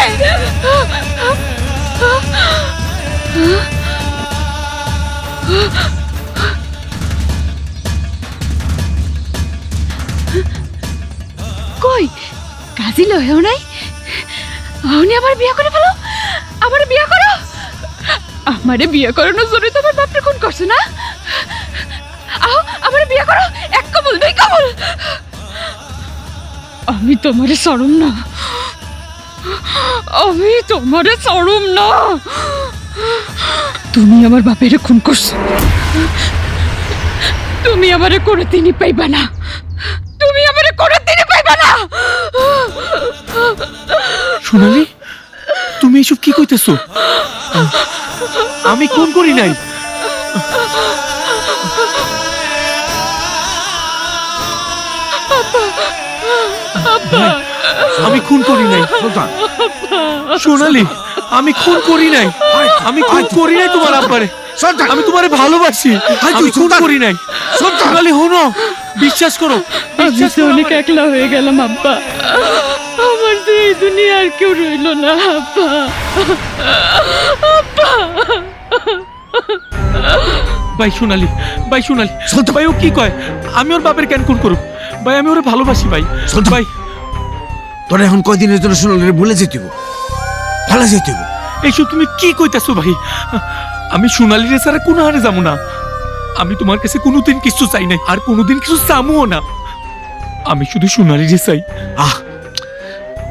Speaker 4: কই কাজী লহেও নাই? উনি আবার বিয়া করে ফেলো, আমার বিয়া করো। আমারে বিয়ে করানোর জন্য তো আমার বাপরে খুন করছে না? আও আমারে বিয়ে করো, এক কবল দুই কবল। আমি তোমারে ছাড়ুম না, আমি তোমারে ছাড়ুম না। তুমি আমার বাপেরে খুন করছো, তুমি আমারে করে তিনি পাইবা না, তুমি আমারে করে তিনি পাইবা না।
Speaker 2: সোনালি, তুমি এসব কি কইতেছো? আমি খুন করি নাই। ভাই, আমি খুন করি নাই।
Speaker 1: সুলতান
Speaker 2: সোনালি, আমি খুন করি নাই। আমি খুন করি নাই তোমার আব্বারে।
Speaker 1: সুলতান
Speaker 2: আমি তোমারে ভালোবাসি। আমি খুন
Speaker 1: সুলতান!
Speaker 2: করি নাই।
Speaker 1: সুলতান!
Speaker 2: সোনালি, হনো, বিশ্বাস করো।
Speaker 4: আমি তো অনেক একলা হয়ে গেলাম আব্বা, আমার তো এই দুনিয়া আর কেউ রইল না আব্বা। আব্বা
Speaker 2: ভাই সোনালি, ভাই সোনালি,
Speaker 1: সুলতান!
Speaker 2: ভাই ও কি কয়? আমি ওর বাপের কেন খুন করব? ভাই আমি ওরে ভালোবাসি ভাই।
Speaker 1: সুলতান!
Speaker 2: ভাই
Speaker 1: তোরা এখন কয়দিনের জন্য সোনালিরে ভুলে যেতেব, ভালো যেতেব।
Speaker 2: এইসব তুমি কি কইতাছো ভাই? আমি সোনালিরে ছাড়া কোনো হারে যাবো না। আমি তোমার কাছে কোনোদিন কিছু চাই নাই, আর কোনোদিন কিছু চামুও না। আমি শুধু সোনালিরে চাই।
Speaker 1: আহ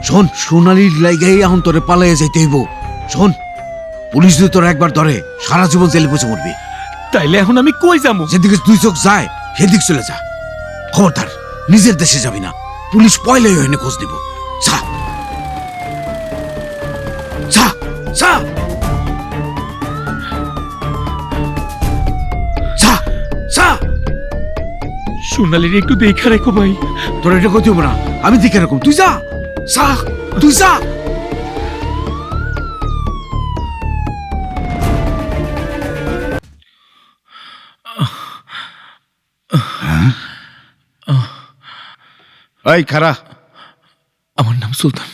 Speaker 1: শোন, সোনালির লাইগাই এখন তোরে পালাইয়া যাইতে হইব। শোন, পুলিশ যদি তোরা একবার ধরে সারা জীবন জেলে পচে মরবি।
Speaker 2: তাইলে এখন আমি কই যাবো?
Speaker 1: যেদিকে দুই চোখ যায় সেদিক চলে যা। খবরদার নিজের দেশে যাবি না, পুলিশ পয়লাই হইনে খোঁজ দিব। যা যা যা যা যা।
Speaker 2: সোনালিরে একটু দেখা রেখো ভাই।
Speaker 1: তোর এটা করতে হবো না, আমি দেখে এরকম। তুই যা যা, তুই যা।
Speaker 8: এই খারা,
Speaker 2: আমার নাম সুলতান।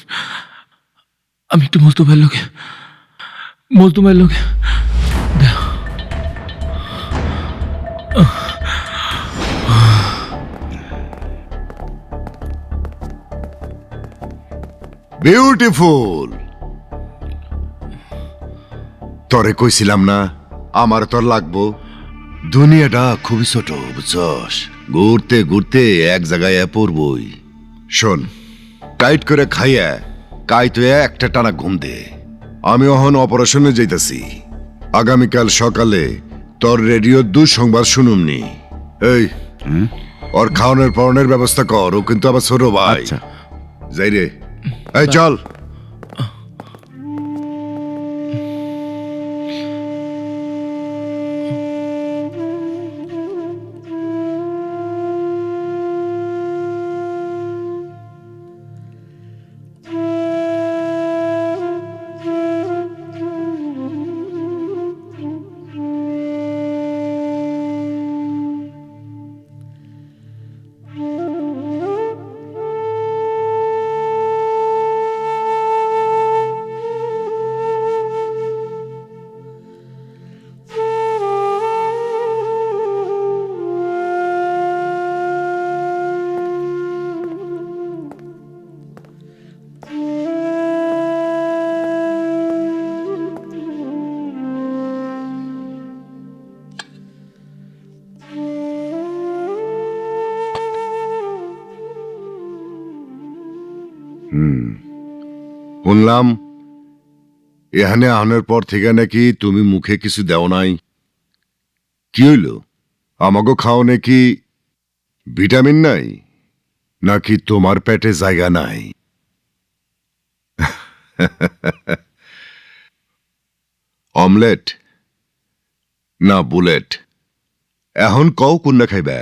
Speaker 2: আমি একটু বলতে লোকে
Speaker 8: বিউটিফুল। তরে কইছিলাম না আমার তোর লাগবো। দুনিয়াটা খুবই ছোট, বুঝছস? ঘুরতে ঘুরতে এক জায়গায় পড়বই। শোন, কাইট করে খাইয়া কাইট হয়ে একটা টানা ঘুম দে। আমি অহন অপারেশনে যাইতাছি। আগামীকাল সকালে তোর রেডিও দুঃসংবাদ শুনুমনি। এই ওর খাওয়ানোর পড়ানোর ব্যবস্থা কর, ও কিন্তু আবার ছোট ভাই। যাই রে, এই চল। শুনলাম এখানে আনার পর থেকে নাকি তুমি মুখে কিছু দেও নাই। কি হইল? আমাকে খাও নাকি ভিটামিন নাই, নাকি তোমার পেটে জায়গা নাই? অমলেট না বুলেট? এখন কও কোনটা খাইবা?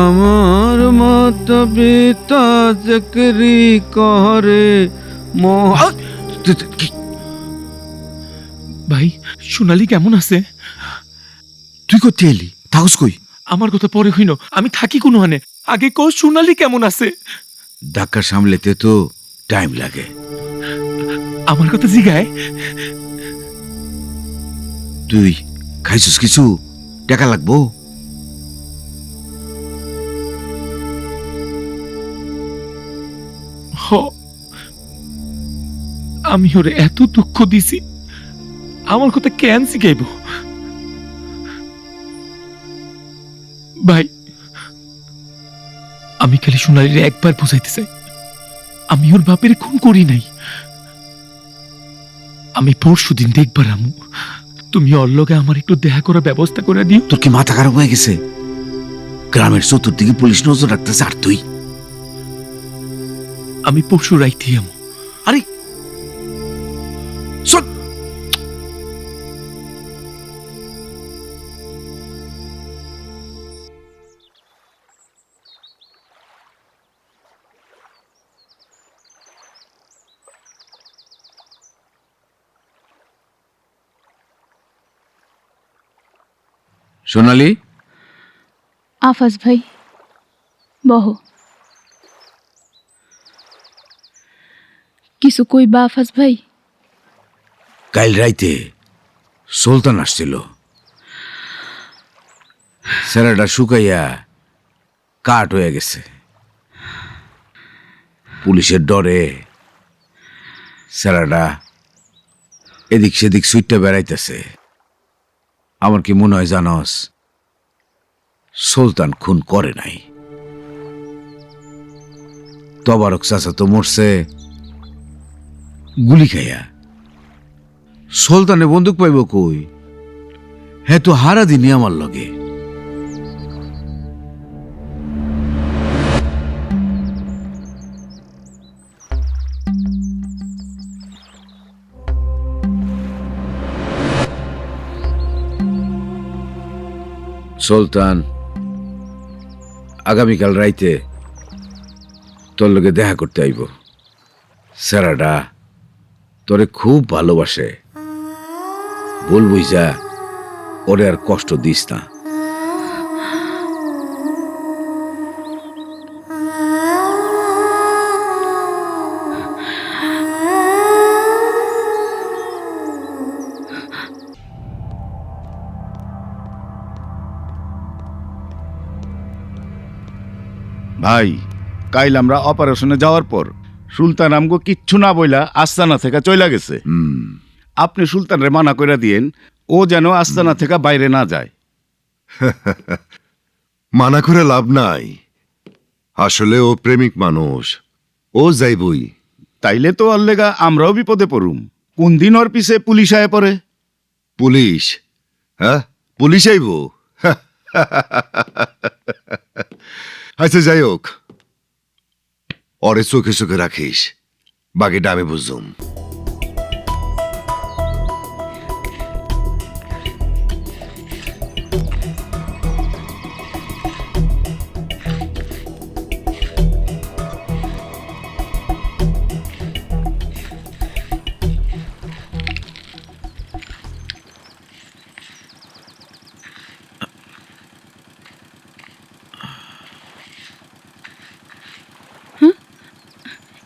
Speaker 1: আমার মত পিতা চাকরি করে
Speaker 2: ভাই সোনালি কেমন আছে?
Speaker 1: তুই করতে এলি থাকুস কই?
Speaker 2: আমার কথা পরে হইন, আমি থাকি কোনোখানে। আগে কও সোনালি কেমন আছে?
Speaker 1: ধাক্কা সামলেতে তো টাইম লাগে।
Speaker 2: আমার কথা জিগায়।
Speaker 1: তুই খাইছিস কিছু? টাকা লাগবো?
Speaker 2: হ, আমি ওরে এত দুঃখ দিছি, আমার কথা কেন শিখাইব? ভাই আমি খালি সোনালিরে একবার বুঝাইতে চাই, আমি ওর বাপের খুন করি নাই। আমি পরশুদিন দেখবার আমু, তুমি ওর লগে আমার একটু দেখা করার ব্যবস্থা করে দিও।
Speaker 1: তোর কি মাথা খারাপ হয়ে গেছে? গ্রামের চতুর্দিকে পুলিশ নজর রাখতেছে আর তুই?
Speaker 2: আমি পরশু রাইতে আমু।
Speaker 1: আরে শোন, সোনালি,
Speaker 4: আফাজ ভাই বহ। কিছু কইবা আফাজ ভাই?
Speaker 1: কাল রাইতে সুলতান আসছিল, সেরাটা শুকাইয়া কাঠ হয়ে গেছে। পুলিশের ডরে সেরাটা এদিক সেদিক সুইটটা বেড়াইতেছে। আমার কি মনে হয় জানস, সুলতান খুন করে নাই। তবারক চাচা তো মরছে গুলি খাইয়া। সুলতানে বন্দুক পাইব কই? হ্যাঁ তো হারা দিনই আমার লগে। সুলতান আগামীকাল রাইতে তোর লগে দেখা করতে আইব। সেরাডা তোরে খুব ভালোবাসে, বলবই যা ওরে আর কষ্ট দিস না।
Speaker 9: ভাই, কাইল আমরা অপারেশনে যাওয়ার পর সুলতান আমগো কিচ্ছু না বইলা আস্তানা থেকে চইলা গেছে। আপনি সুলতানরে মানা কইরা দিয়েন, ও যেন আস্তানা থেকে বাইরে না যায়।
Speaker 8: মানা করে লাভ নাই, আসলে ও প্রেমিক মানুষ, ও যাইবই।
Speaker 9: তাইলে তো ওর লেগা আমরাও বিপদে পড়ুম। কোন দিন ওর পিছে পুলিশ আয় পড়ে।
Speaker 8: পুলিশ? হ্যাঁ, পুলিশ আইব? আচ্ছা যাই হোক, ওরে চোখে চোখে রাখিস, বাকিটা আমি বুঝুম।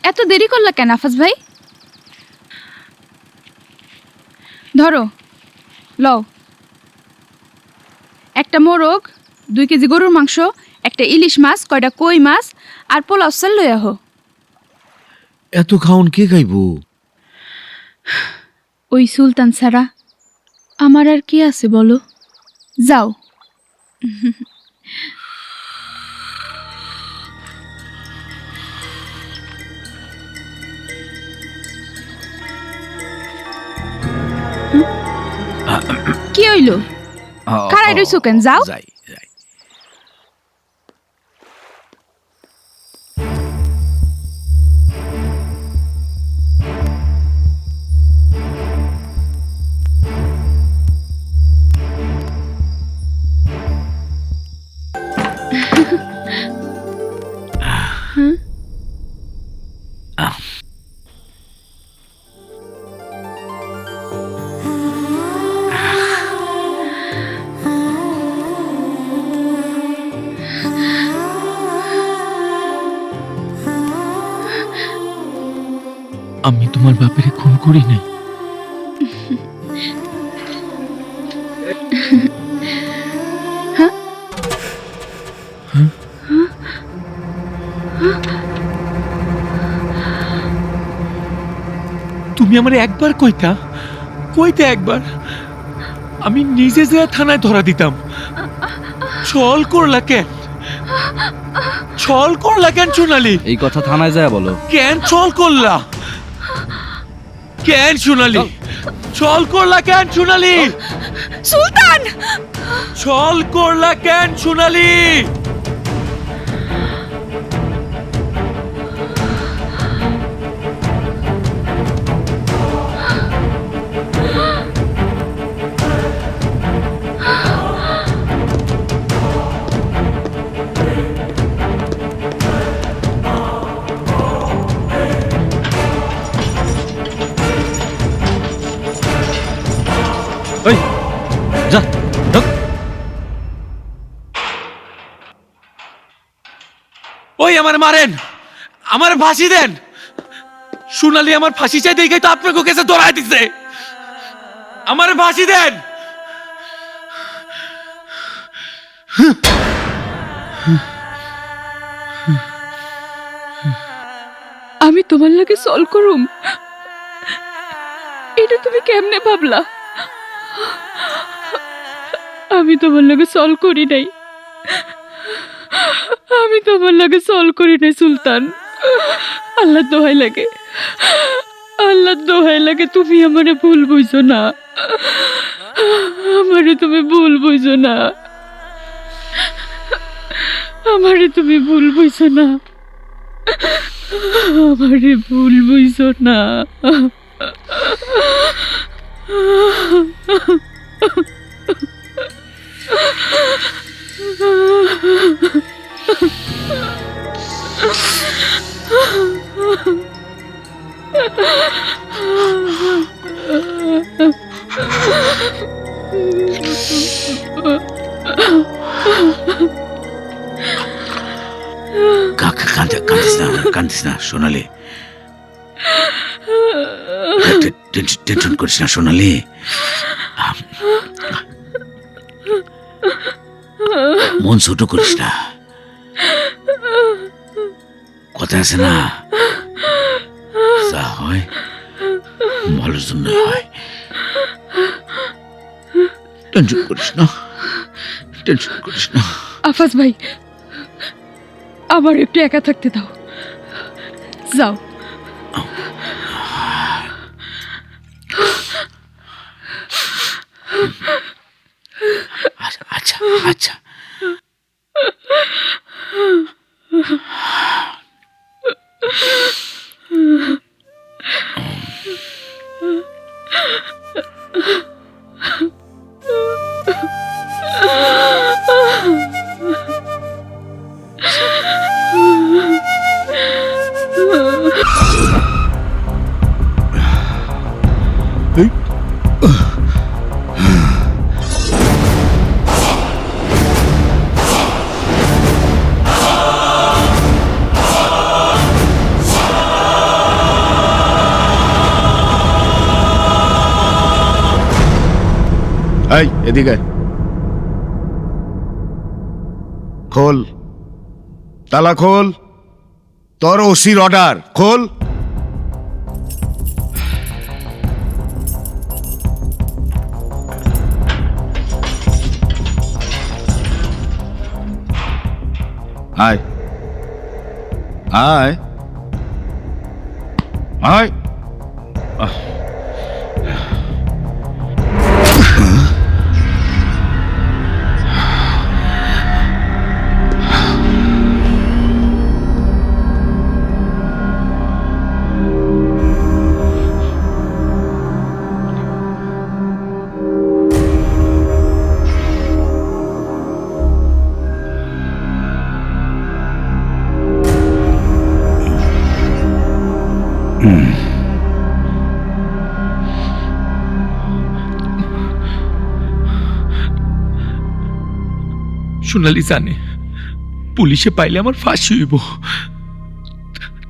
Speaker 4: এত দেরি করলা কেন আফাজ ভাই? ধরো, লও। একটা মোরগ, 2 কেজি গরুর মাংস, একটা ইলিশ মাছ, কয়টা কই মাছ আর পোলাও চাল লই আহো।
Speaker 1: এত খাওন কে খাইব?
Speaker 4: ওই সুলতান ছাড়া আমার আর কি আছে বলো? যাও। কি হইল? খাড়াই রইছো কেন? যাও।
Speaker 1: যাই যাই।
Speaker 2: আমি তোমার বাপেরে খুন করি নাই। তুমি আমার একবার কইতে একবার আমি নিজে যে থানায় ধরা দিতাম। ছল করলা কেন সোনালি?
Speaker 10: এই কথা থানায় যায় বলো।
Speaker 2: কেন ছল করলা? কেন সোনালি? ছল করলা কেন সোনালি?
Speaker 4: সুলতান!
Speaker 2: ছল করলা কেন সোনালি?
Speaker 10: এই যা ঢোক।
Speaker 2: ওই আমার মারেন, আমার ফাঁসি দেন। সোনালি আমার ফাঁসি চাই দেখে তো আপনাকে কাছে ধরাই দিচ্ছে। আমার ফাঁসি দেন।
Speaker 4: আমি তোমার লাগে সল করুম, এটা তুমি কেমনে ভাবলা? আমি তোমার লাগে সল করি নাই, আমি তোমার লাগে সল করি নাই সুলতান। আল্লাহ দোহাই লাগে, আল্লাহ দোহাই লাগে, তুমি আমারে ভুল বুঝো না, আমারে তুমি ভুল বুঝো না, আমারে তুমি ভুল বুঝো না, আমারে ভুল বুঝো না।
Speaker 7: কান্দিস না সোনালি, টেনশন করিস না সোনালি। মন ছোট করিস না, কথা আছে না, যা হয় ভালোর জন্য হয়। টেনশন করিস না, টেনশন করিস না।
Speaker 4: আফাজ ভাই, আমার একটু একা থাকতে দাও, যাও।
Speaker 7: আচ্ছা আচ্ছা,
Speaker 9: এই এদিকে খোল, তালা খোল, তোর ওসির অর্ডার খোল। আয় আয় আয়।
Speaker 2: সোনালি জানে পুলিশে পাইলে আমার ফাঁসি হইব,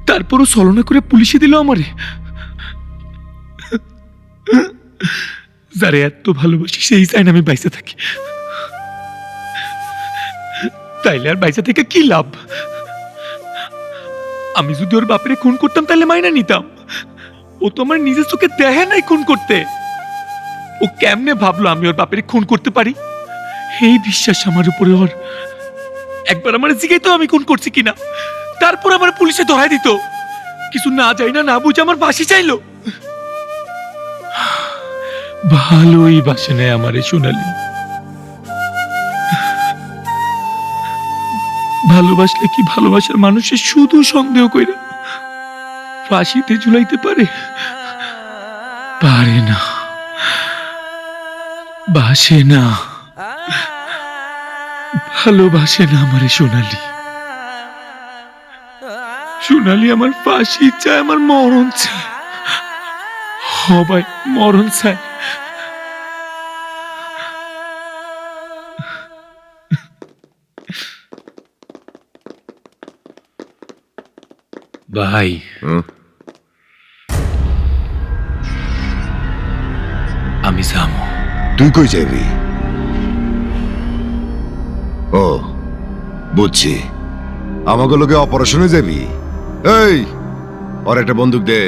Speaker 2: তারপরও ছলনা করে পুলিশে দিল আমারে। যারে এত ভালোবাসি সেই চাই না আমি বাইসে থাকি। তাইলে আর বাইসে থেকে কি লাভ? আমি যদি ওর বাপরে খুন করতাম তাহলে মাইনা নিতাম। ও তো আমার নিজের চোখে দেখে নাই খুন করতে। ও কেমনে ভাবলো আমি ওর বাপরে খুন করতে পারি? এই বিশ্বাস আমার উপরে ওর। একবার আমার জিজ্ঞাসা আমি খুন করছি কিনা, তারপর আমার পুলিশে ধরাই দিত। কিছু না যাই না বুঝে আমার ফাঁসি চাইলো। ভালোই বাসে নেয় আমারে সোনালি। ভালোবাসলে কি ভালোবাসার মানুষের শুধু সন্দেহ কইরা ফাঁসিতে ঝুলাইতে পারে? পারে না, বাসে না, ভালোবাসে না আমারে সোনালি। সোনালি আমার ফাঁসি চায়, আমার মরণ চায়। ভাই মরণ চায়। ভাই আমি যাবো।
Speaker 8: তুই কই যাবি? ও বুঝছি, আমাকে লোকে অপারেশনে যাবি। এই ওর একটা বন্দুক দে।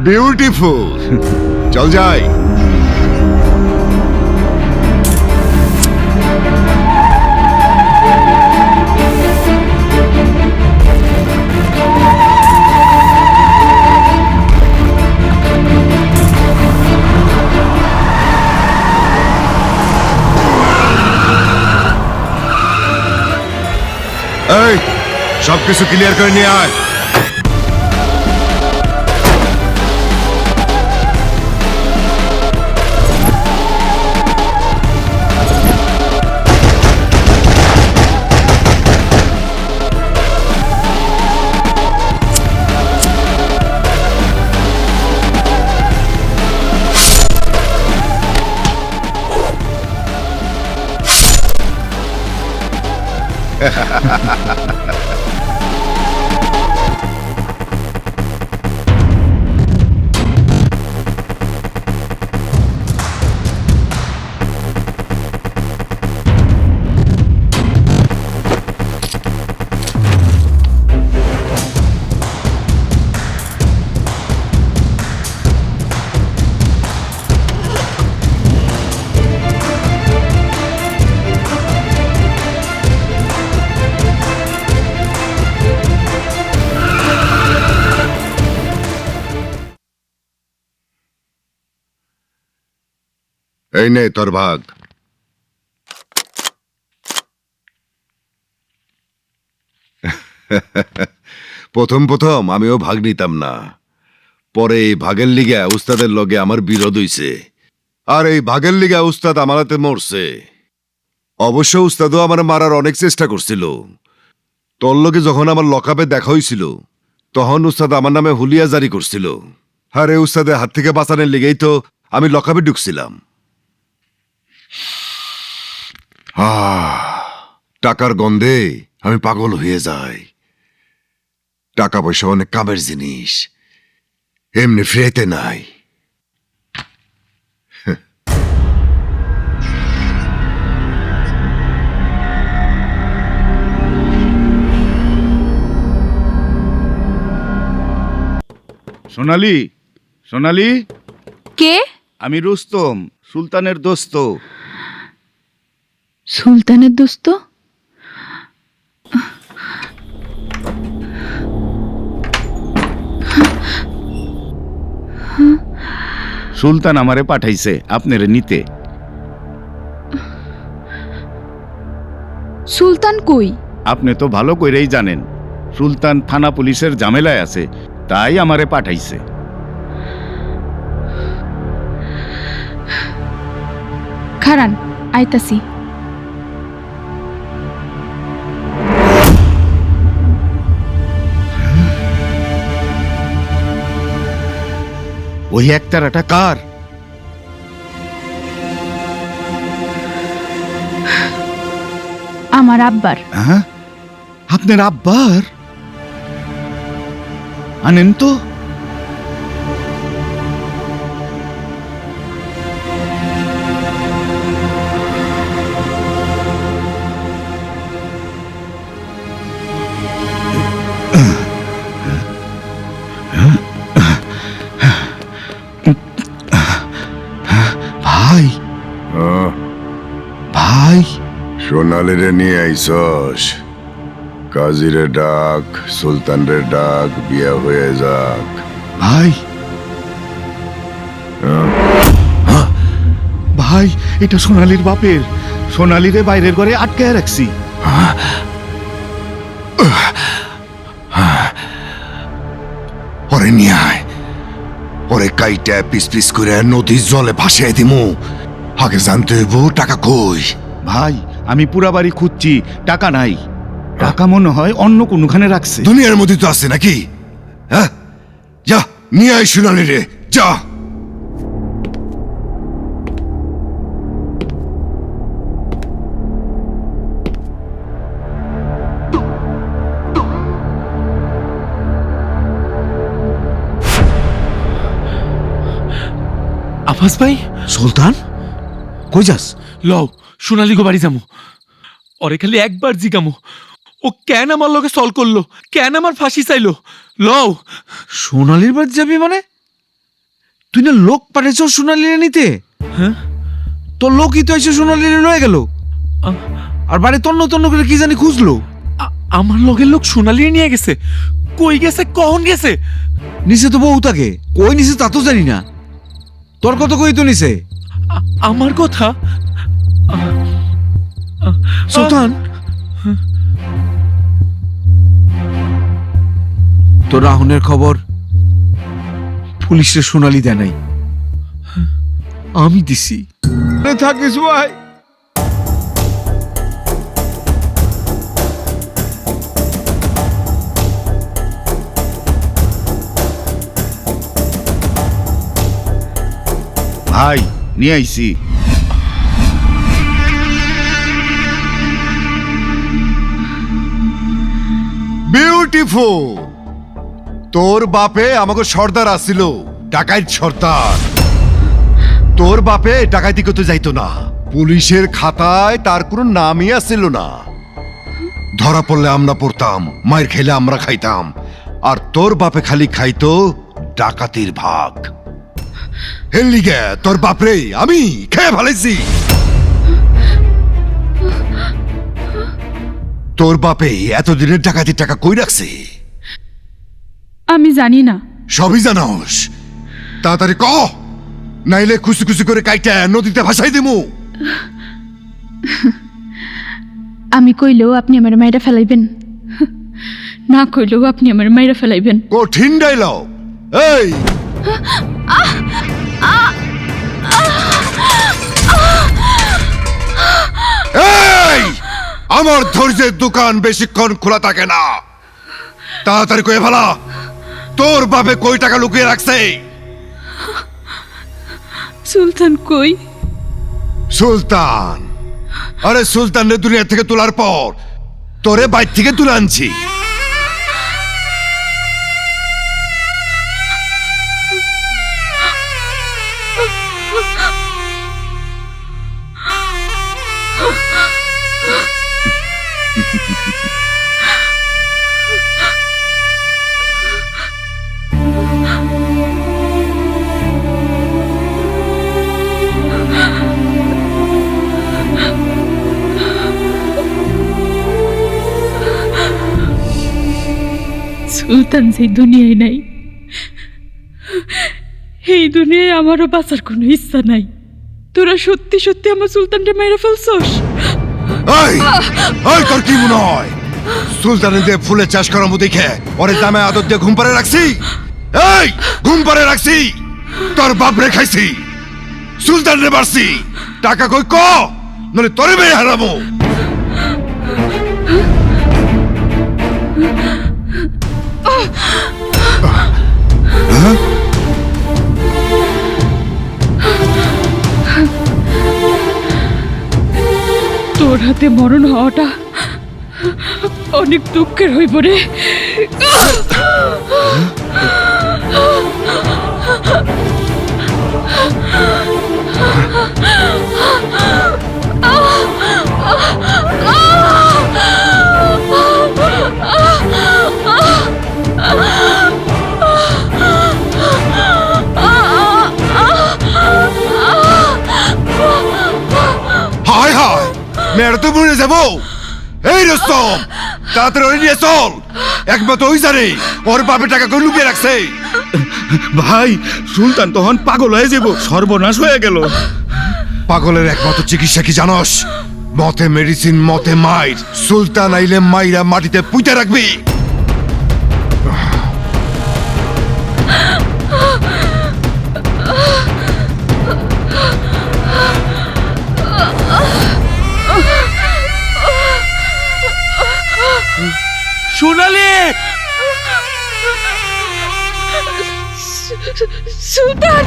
Speaker 8: বিউটিফুল, চল যাই। এই সবকিছু ক্লিয়ার করে নিয়ে আয়। এই নে তোর ভাগ। প্রথম প্রথম আমিও ভাগ নিতাম না, পরে এই ভাগের লিগা উস্তাদের লগে আমার বিরোধ হইছে, আর এই ভাগের লিগা উস্তাদ আমার হাতে মরছে। অবশ্য উস্তাদও আমার মারার অনেক চেষ্টা করছিল। তোর লগে যখন আমার লকআপে দেখা হইছিল তখন উস্তাদ আমার নামে হুলিয়া জারি করছিল, আর এই উস্তাদের হাত থেকে বাঁচানোর লিগেই তো আমি লকআপে ঢুকছিলাম। টাকার গন্ধে আমি পাগল হয়ে যাই। টাকা পয়সা অনেক কামের জিনিস, এমনি ফ্রিতে নাই।
Speaker 9: সোনালি, সোনালি,
Speaker 4: কে?
Speaker 9: আমি রুস্তম, সুলতানের দোস্ত।
Speaker 4: সুলতানের দোস্ত?
Speaker 9: সুলতান আমারে পাঠাইছে আপনারে নিতে।
Speaker 4: সুলতান কই?
Speaker 9: আপনি তো ভালো কইরেই জানেন সুলতান থানা পুলিশের ঝামেলায় আছে, তাই আমারে পাঠাইছে।
Speaker 4: খারান, আইতাছি।
Speaker 9: ওই একতারাটা কার?
Speaker 4: আমার আব্বার।
Speaker 9: হ্যাঁ, আপনার আব্বার? আনেন তো। ভাই, ভাই,
Speaker 8: সোনালিরে নিয়ে আইসস, কাজীরে ডাক, সুলতানরে ডাক, বিয়া হয়ে যাক।
Speaker 9: ভাই, ভাই, এটা সোনালির বাপের। সোনালিরে বাইরের ঘরে আটকায় রাখছি।
Speaker 8: ওরে নিয়ে আয়, ওরে কাইটা পিস পিস করে নদীর জলে ভাসিয়ে দিমু। আগে জানতে হইব টাকা কই।
Speaker 9: ভাই, আমি পুরা বাড়ি খুঁজছি, টাকা নাই। টাকা মনে হয় অন্য কোনখানে রাখছে।
Speaker 8: দুনিয়ার মধ্যে তো আছে নাকি? হ্যাঁ, যা নিয়ে আয় সোনালিরে, যা।
Speaker 2: আফাস ভাই,
Speaker 1: সুলতান কই যাস?
Speaker 2: লও সোনালি গো বাড়ি যামু। ওরে খালি একবার জিগামু, ও কেন আমার লগে সল করলো, কেন আমার ফাঁসি চাইলো। লও।
Speaker 1: সোনালির বাড়ি যাবি মানে? তুই না লোক পাঠাইছ সোনালিরে নিতে?
Speaker 2: হ্যাঁ,
Speaker 1: তোর লোকই তো এসে সোনালিরে লয়ে গেল, আর বাড়ি তন্ন তন্ন করে কি জানি খুঁজলো।
Speaker 2: আমার লগের লোক সোনালি নিয়ে গেছে। কই গেছে, কখন গেছে?
Speaker 1: নিচে তো বউ থাকে, কই নিচে তা তো জানি না। তোর কত কই তো নিচে?
Speaker 2: আমার কথা
Speaker 1: সুলতান, তোর রাহুনের খবর পুলিশের সোনালি দেয় নাই, আমি দিছি। থাকিস ভাই।
Speaker 9: ভাই, নিয়ে আইছি।
Speaker 8: বিউটিফুল। তোর বাপে আমাকে সর্দার আসিল, ডাকাইত সর্দার। তোর বাপে ডাকাইতি করতে যাইতো না, পুলিশের খাতায় তার কোনো নামই আসিল না। ধরা পড়লে আমরা পড়তাম, মায়ের খেলে আমরা খাইতাম, আর তোর বাপে খালি খাইতো ডাকাতির ভাগ। হেললিগে তোর বাপরে আমি খেয়ে ফেলেছি। তোর বাপে এতদিনের ডাকাতির টাকা কই রাখছে?
Speaker 4: আমি জানি না।
Speaker 8: সবই জানোস, তাড়াতাড়ি ক, নাইলে খুশি খুশি করে কাইটা নদীতে ভাসাই দিমু।
Speaker 4: আমি কইলেও আপনি আমার মায়েরা ফেলাইবেন, না কইলেও আপনি আমার মায়েরা ফেলাইবেন।
Speaker 8: কঠিন ডায়লগ। এই এই, আমার ধৈর্যের দোকান বেশিক্ষণ খোলা থাকে না। তাড়াতাড়ি কয়ে ফেলা, তোর বাপে কই টাকা লুকিয়ে রাখছে?
Speaker 4: সুলতান কই?
Speaker 8: সুলতান? আরে সুলতানের দুনিয়া থেকে তোলার পর তোরে বাইর থেকে তুলে আনছি।
Speaker 4: সুলতান যে দুনিয়ায় নাই, এই দুনিয়ায় আমারও বাঁচার কোনো ইচ্ছা নাই। তোরা সত্যি সত্যি আমার সুলতানকে মেরে ফেলছস?
Speaker 8: এই এই, তোর কি মনে হয় সুলতানের দিয়ে ফুলের চাষ করার মতো দেখে ওরে দামে আদর দিয়ে ঘুম পাড়ে রাখছি? এই ঘুম পাড়ে রাখছি, তোর বাপ রে খাইছি, সুলতান রে মারছি। টাকা কই ক, নলে তোরে মেয়ে হারামো।
Speaker 4: তোর হাতে মরণ হওয়াটা অনেক দুঃখের হইব রে।
Speaker 8: হায় হায় মেয়েরা তো মরে যাবো। এই রস্তম, তাড়াতাড়ি ওরে নিয়ে চল। একমাত্র ওই জানে ওর বাপের টাকা করে লুকিয়ে রাখছে।
Speaker 9: ভাই সুলতান তখন পাগল হয়ে যাব, সর্বনাশ হয়ে গেল।
Speaker 8: পাগলের একমাত্র চিকিৎসা কি জানস? মতে মেডিসিন, মতে মাইর। সুলতান আইলে মাইরা মাটিতে পুঁতে রাখবি।
Speaker 2: সোনালি,
Speaker 4: সুলতান,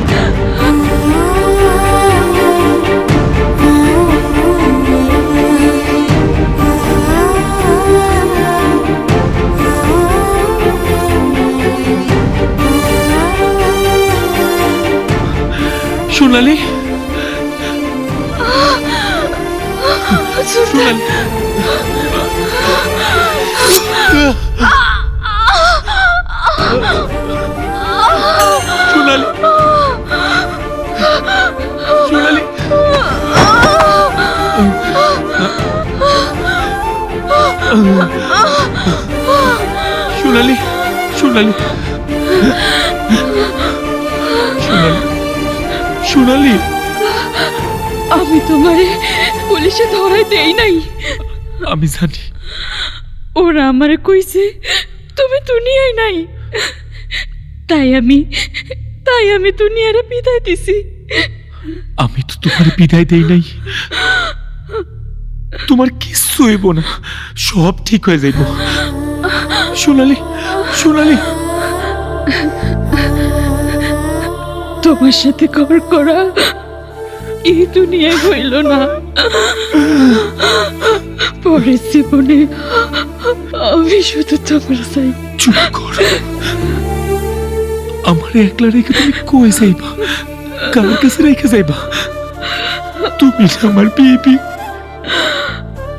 Speaker 2: সোনালি,
Speaker 4: সুলতান,
Speaker 2: সোনালি, সোনালি, সোনালি, সোনালি, সোনালি, সোনালি,
Speaker 4: আমি তোমারে পুলিশে ধরাই দেই নাই।
Speaker 2: আমি জানি।
Speaker 4: ওরা আমারে কইছে তুমি দুনিয়ায় নাই, তাই আমি দুনিয়ারে বিদায় দিছি।
Speaker 2: আমি তো তোমার বিদায় দেই নাই। তোমার কিচ্ছু হইব না, সব ঠিক হয়ে যাইব। সোনালি, সোনালি,
Speaker 4: তোমার সাথে ঘর করা এই দুনিয়ায় হইল না, পরের জীবনে আমি শুধু তোমার চাই।
Speaker 2: চুপ কর। আমার একলা রেখে তুমি কই যাইবা? কার কাছে রেখে যাইবা? তুমি না আমার বেবি,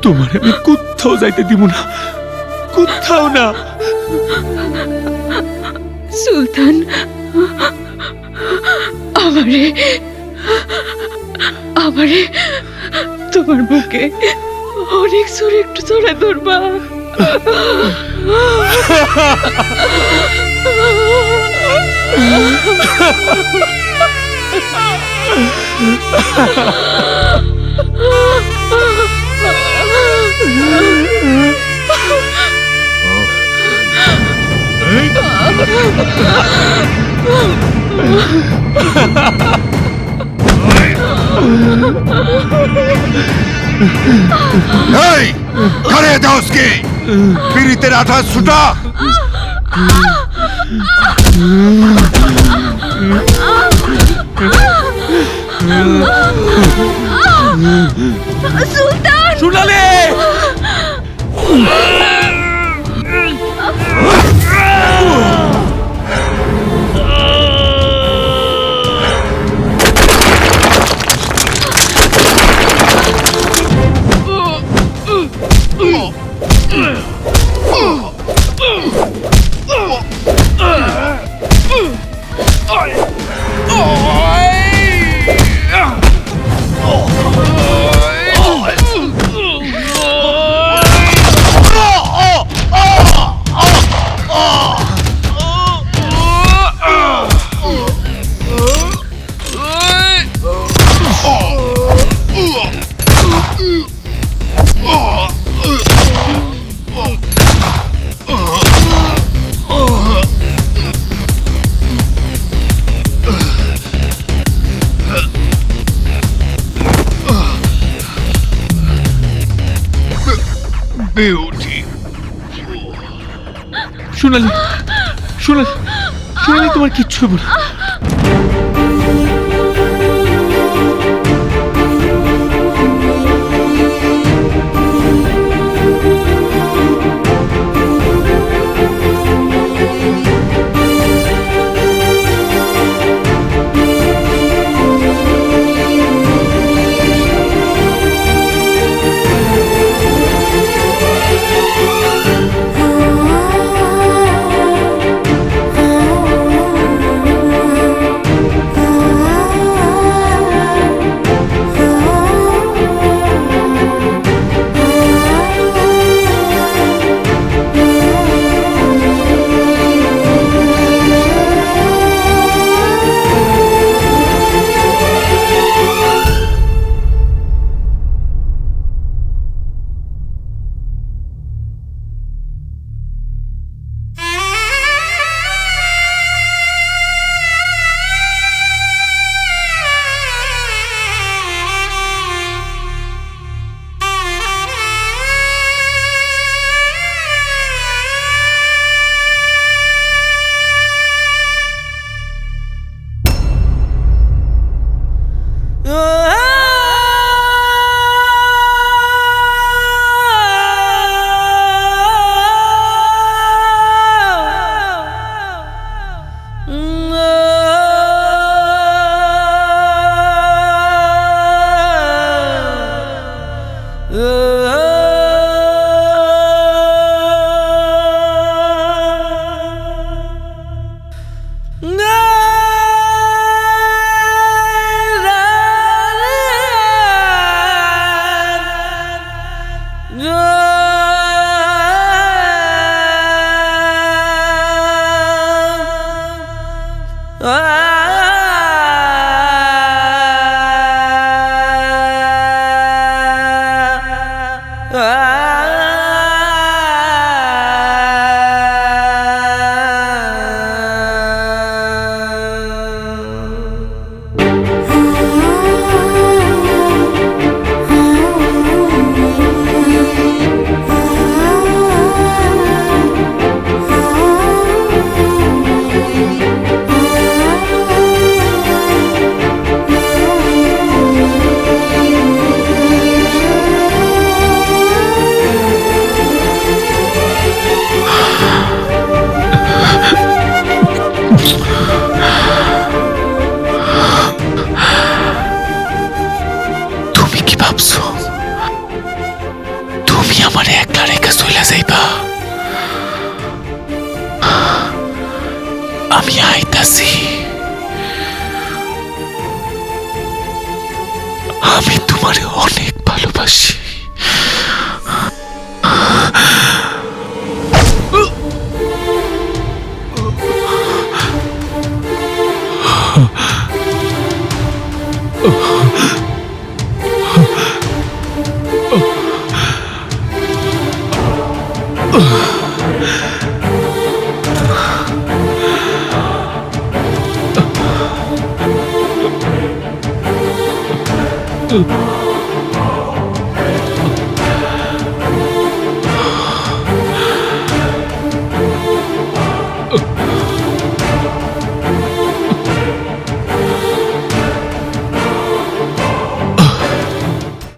Speaker 2: তোমার আমি কোথাও যাইতে দিব না, কোথাও না।
Speaker 4: সুলতান, আমারে আমারে তোমার বুকে অনেক জোরে একটু জোরে ধরবা।
Speaker 8: এই কারে দাওসকে পিরিতের আঠা ছুটা।
Speaker 4: সুলতান,
Speaker 2: সোনালি, সোনালি, সোনালি, সোনালি, তোমার কিচ্ছু হবে না। তুমি কি ভাবছো তুমি আমার একলা রেখে চলে যাইবা? আমি আইতাছি। আমি তোমারে অনেক ভালোবাসি।
Speaker 3: ও